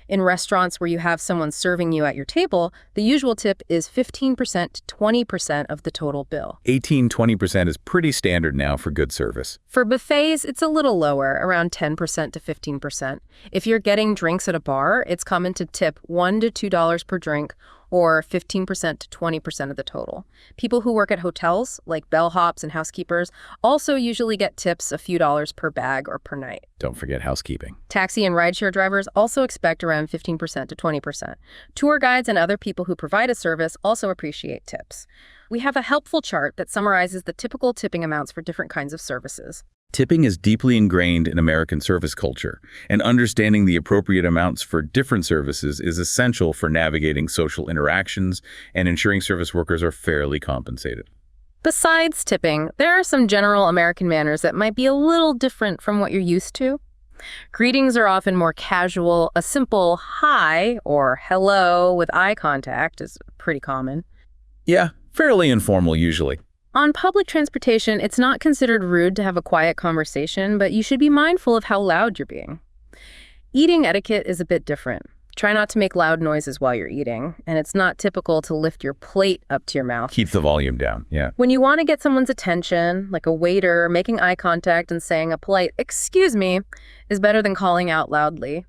In restaurants where you have someone serving you at your table, the usual tip is 15% to 20% of the total bill. 18–20% is pretty standard now for good service. For buffets, it's a little lower, around 10% to 15%. If you're getting drinks at a bar, it's common to tip $1 to $2 per drink, or 15% to 20% of the total. People who work at hotels, like bellhops and housekeepers, also usually get tips a few dollars per bag or per night. Don't forget housekeeping. Taxi and rideshare drivers also expect around 15% to 20%. Tour guides and other people who provide a service also appreciate tips. We have a helpful chart that summarizes the typical tipping amounts for different kinds of services. Tipping is deeply ingrained in American service culture, and understanding the appropriate amounts for different services is essential for navigating social interactions and ensuring service workers are fairly compensated. Besides tipping, there are some general American manners that might be a little different from what you're used to. Greetings are often more casual. A simple hi or hello with eye contact is pretty common. Yeah, fairly informal usually. On public transportation, it's not considered rude to have a quiet conversation, but you should be mindful of how loud you're being. Eating etiquette is a bit different. Try not to make loud noises while you're eating, and it's not typical to lift your plate up to your mouth. Keep the volume down, yeah. When you want to get someone's attention, like a waiter, making eye contact and saying a polite "excuse me" is better than calling out loudly.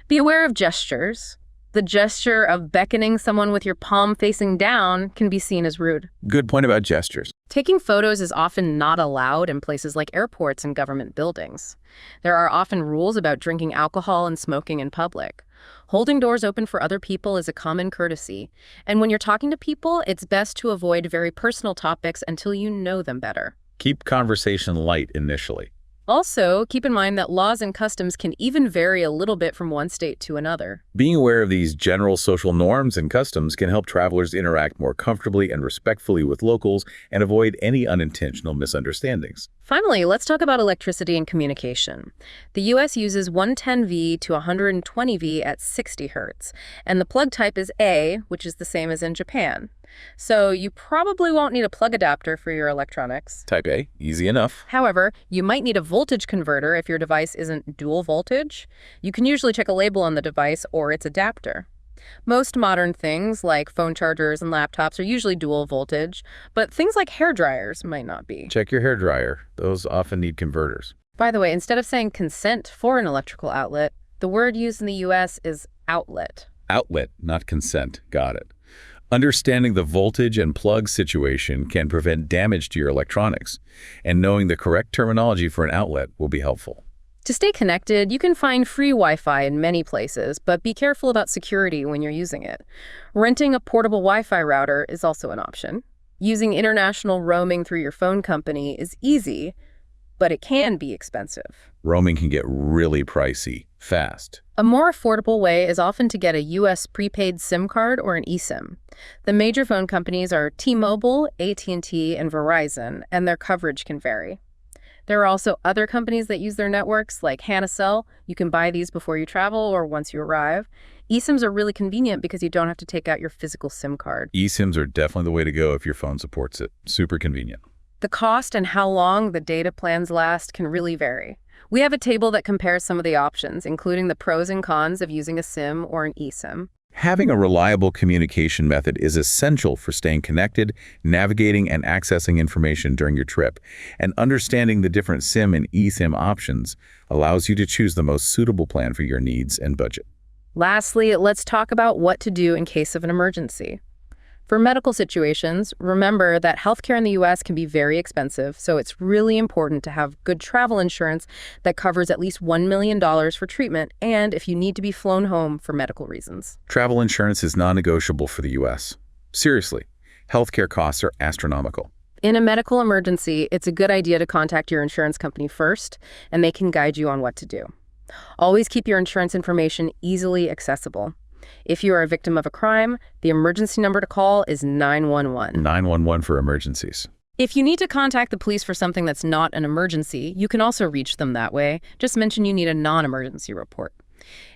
Be aware of gestures. The gesture of beckoning someone with your palm facing down can be seen as rude. Good point about gestures. Taking photos is often not allowed in places like airports and government buildings. There are often rules about drinking alcohol and smoking in public. Holding doors open for other people is a common courtesy. And when you're talking to people, it's best to avoid very personal topics until you know them better. Keep conversation light initially. Also, keep in mind that laws and customs can even vary a little bit from one state to another. Being aware of these general social norms and customs can help travelers interact more comfortably and respectfully with locals and avoid any unintentional misunderstandings. Finally, let's talk about electricity and communication. The U.S. uses 110V to 120V at 60 Hz, and the plug type is A, which is the same as in Japan. So you probably won't need a plug adapter for your electronics. Type A, easy enough. However, you might need a voltage converter if your device isn't dual voltage. You can usually check a label on the device or its adapter. Most modern things, like phone chargers and laptops, are usually dual voltage, but things like hair dryers might not be. Check your hair dryer. Those often need converters. By the way, instead of saying consent for an electrical outlet, the word used in the U.S. is outlet. Outlet, not consent. Got it. Understanding the voltage and plug situation can prevent damage to your electronics, and knowing the correct terminology for an outlet will be helpful. To stay connected, you can find free Wi-Fi in many places, but be careful about security when you're using it. Renting a portable Wi-Fi router is also an option. Using international roaming through your phone company is easy, but it can be expensive. Roaming can get really pricey, fast. A more affordable way is often to get a U.S. prepaid SIM card or an eSIM. The major phone companies are T-Mobile, AT&T, and Verizon, and their coverage can vary. There are also other companies that use their networks, like HanaCell. You can buy these before you travel or once you arrive. eSIMs are really convenient because you don't have to take out your physical SIM card. eSIMs are definitely the way to go if your phone supports it. Super convenient. The cost and how long the data plans last can really vary. We have a table that compares some of the options, including the pros and cons of using a SIM or an eSIM. Having a reliable communication method is essential for staying connected, navigating and accessing information during your trip, and understanding the different SIM and eSIM options allows you to choose the most suitable plan for your needs and budget. Lastly, let's talk about what to do in case of an emergency. For medical situations, remember that healthcare in the U.S. can be very expensive, so it's really important to have good travel insurance that covers at least $1 million for treatment and if you need to be flown home for medical reasons. Travel insurance is non-negotiable for the U.S. Seriously, healthcare costs are astronomical. In a medical emergency, it's a good idea to contact your insurance company first, and they can guide you on what to do. Always keep your insurance information easily accessible. If you are a victim of a crime, the emergency number to call is 911. 911 for emergencies. If you need to contact the police for something that's not an emergency, you can also reach them that way. Just mention you need a non-emergency report.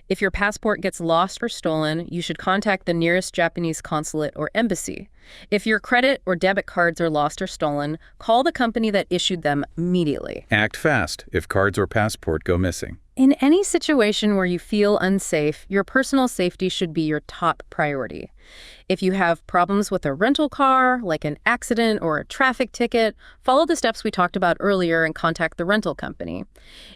If your passport gets lost or stolen, you should contact the nearest Japanese consulate or embassy. If your credit or debit cards are lost or stolen, call the company that issued them immediately. Act fast if cards or passport go missing. In any situation where you feel unsafe, your personal safety should be your top priority. If you have problems with a rental car, like an accident or a traffic ticket, follow the steps we talked about earlier and contact the rental company.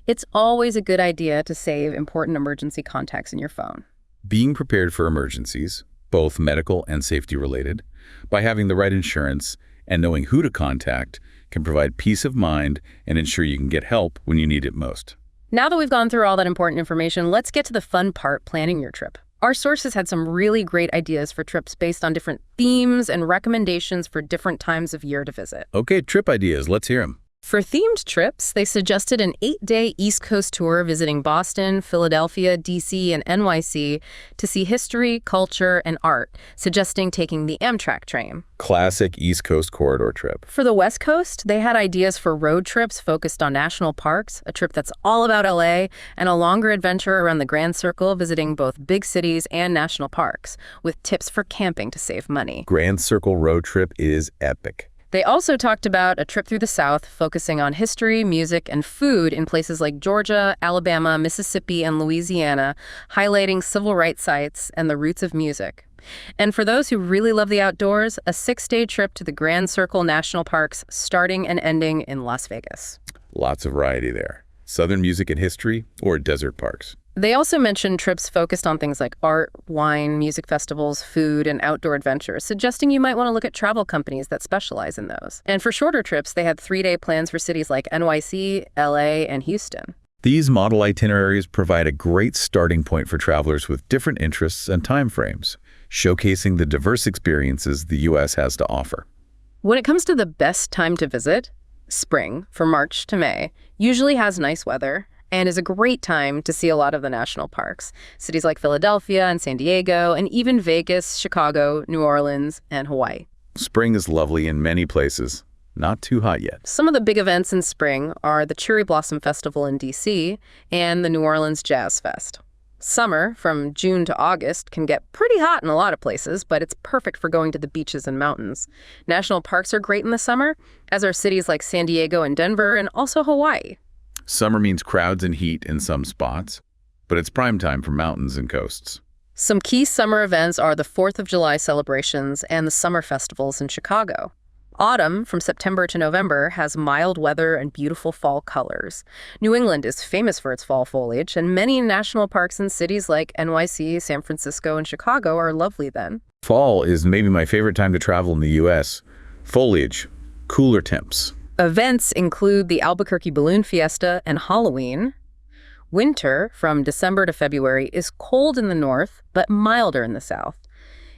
It's always a good idea to save important emergency contacts in your phone. Being prepared for emergencies, both medical and safety related, by having the right insurance and knowing who to contact can provide peace of mind and ensure you can get help when you need it most. Now that we've gone through all that important information, let's get to the fun part, planning your trip. Our sources had some really great ideas for trips based on different themes and recommendations for different times of year to visit. Okay, trip ideas. Let's hear them. For themed trips, they suggested an 8-day East Coast tour visiting Boston, Philadelphia, D.C., and NYC to see history, culture, and art, suggesting taking the Amtrak train. Classic East Coast corridor trip. For the West Coast, they had ideas for road trips focused on national parks, a trip that's all about LA, and a longer adventure around the Grand Circle visiting both big cities and national parks, with tips for camping to save money. Grand Circle road trip is epic. They also talked about a trip through the South focusing on history, music, and food in places like Georgia, Alabama, Mississippi, and Louisiana, highlighting civil rights sites and the roots of music. And for those who really love the outdoors, a 6-day trip to the Grand Circle National Parks starting and ending in Las Vegas. Lots of variety there. Southern music and history or desert parks. They also mentioned trips focused on things like art, wine, music festivals, food, and outdoor adventures, suggesting you might want to look at travel companies that specialize in those. And for shorter trips, they had 3-day plans for cities like NYC, LA, and Houston. These model itineraries provide a great starting point for travelers with different interests and time frames, showcasing the diverse experiences the U.S. has to offer. When it comes to the best time to visit, spring, from March to May, usually has nice weather and is a great time to see a lot of the national parks. Cities like Philadelphia and San Diego, and even Vegas, Chicago, New Orleans, and Hawaii. Spring is lovely in many places. Not too hot yet. Some of the big events in spring are the Cherry Blossom Festival in D.C. and the New Orleans Jazz Fest. Summer, from June to August, can get pretty hot in a lot of places, but it's perfect for going to the beaches and mountains. National parks are great in the summer, as are cities like San Diego and Denver, and also Hawaii. Summer means crowds and heat in some spots, but it's prime time for mountains and coasts. Some key summer events are the 4th of July celebrations and the summer festivals in Chicago. Autumn, from September to November, has mild weather and beautiful fall colors. New England is famous for its fall foliage, and many national parks in cities like NYC, San Francisco, and Chicago are lovely then. Fall is maybe my favorite time to travel in the U.S. Foliage, cooler temps. Events include the Albuquerque Balloon Fiesta and Halloween. Winter, from December to February, is cold in the north, but milder in the south.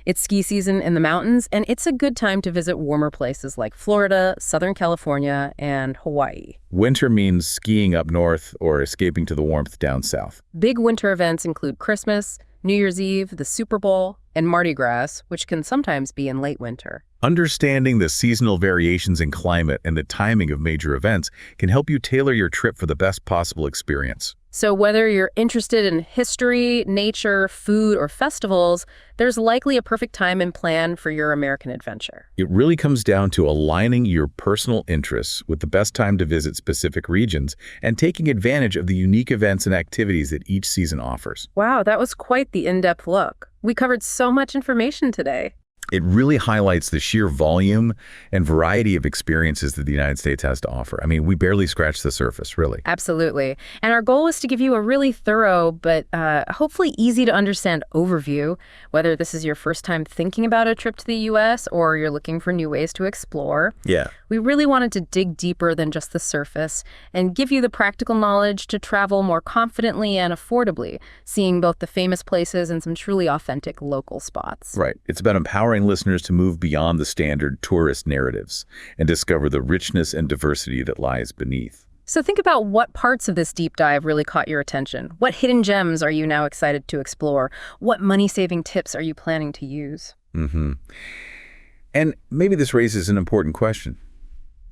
It's ski season in the mountains, and it's a good time to visit warmer places like Florida, Southern California, and Hawaii. Winter means skiing up north or escaping to the warmth down south. Big winter events include Christmas, New Year's Eve, the Super Bowl, and Mardi Gras, which can sometimes be in late winter. Understanding the seasonal variations in climate and the timing of major events can help you tailor your trip for the best possible experience. So whether you're interested in history, nature, food, or festivals, there's likely a perfect time and plan for your American adventure. It really comes down to aligning your personal interests with the best time to visit specific regions and taking advantage of the unique events and activities that each season offers. Wow, that was quite the in-depth look. We covered so much information today. It really highlights the sheer volume and variety of experiences that the United States has to offer. I mean, we barely scratched the surface, really. Absolutely. And our goal was to give you a really thorough but hopefully easy to understand overview, whether this is your first time thinking about a trip to the U.S. or you're looking for new ways to explore. Yeah. We really wanted to dig deeper than just the surface and give you the practical knowledge to travel more confidently and affordably, seeing both the famous places and some truly authentic local spots. Right. It's about empowering listeners to move beyond the standard tourist narratives and discover the richness and diversity that lies beneath. So think about what parts of this deep dive really caught your attention. What hidden gems are you now excited to explore? What money-saving tips are you planning to use? And maybe this raises an important question.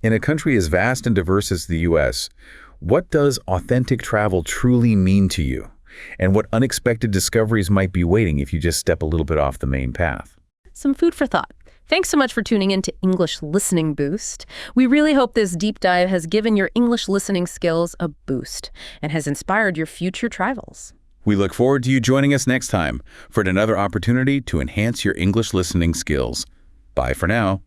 In a country as vast and diverse as the U.S., what does authentic travel truly mean to you? And what unexpected discoveries might be waiting if you just step a little bit off the main path? Some food for thought. Thanks so much for tuning in to English Listening Boost. We really hope this deep dive has given your English listening skills a boost and has inspired your future travels. We look forward to you joining us next time for another opportunity to enhance your English listening skills. Bye for now.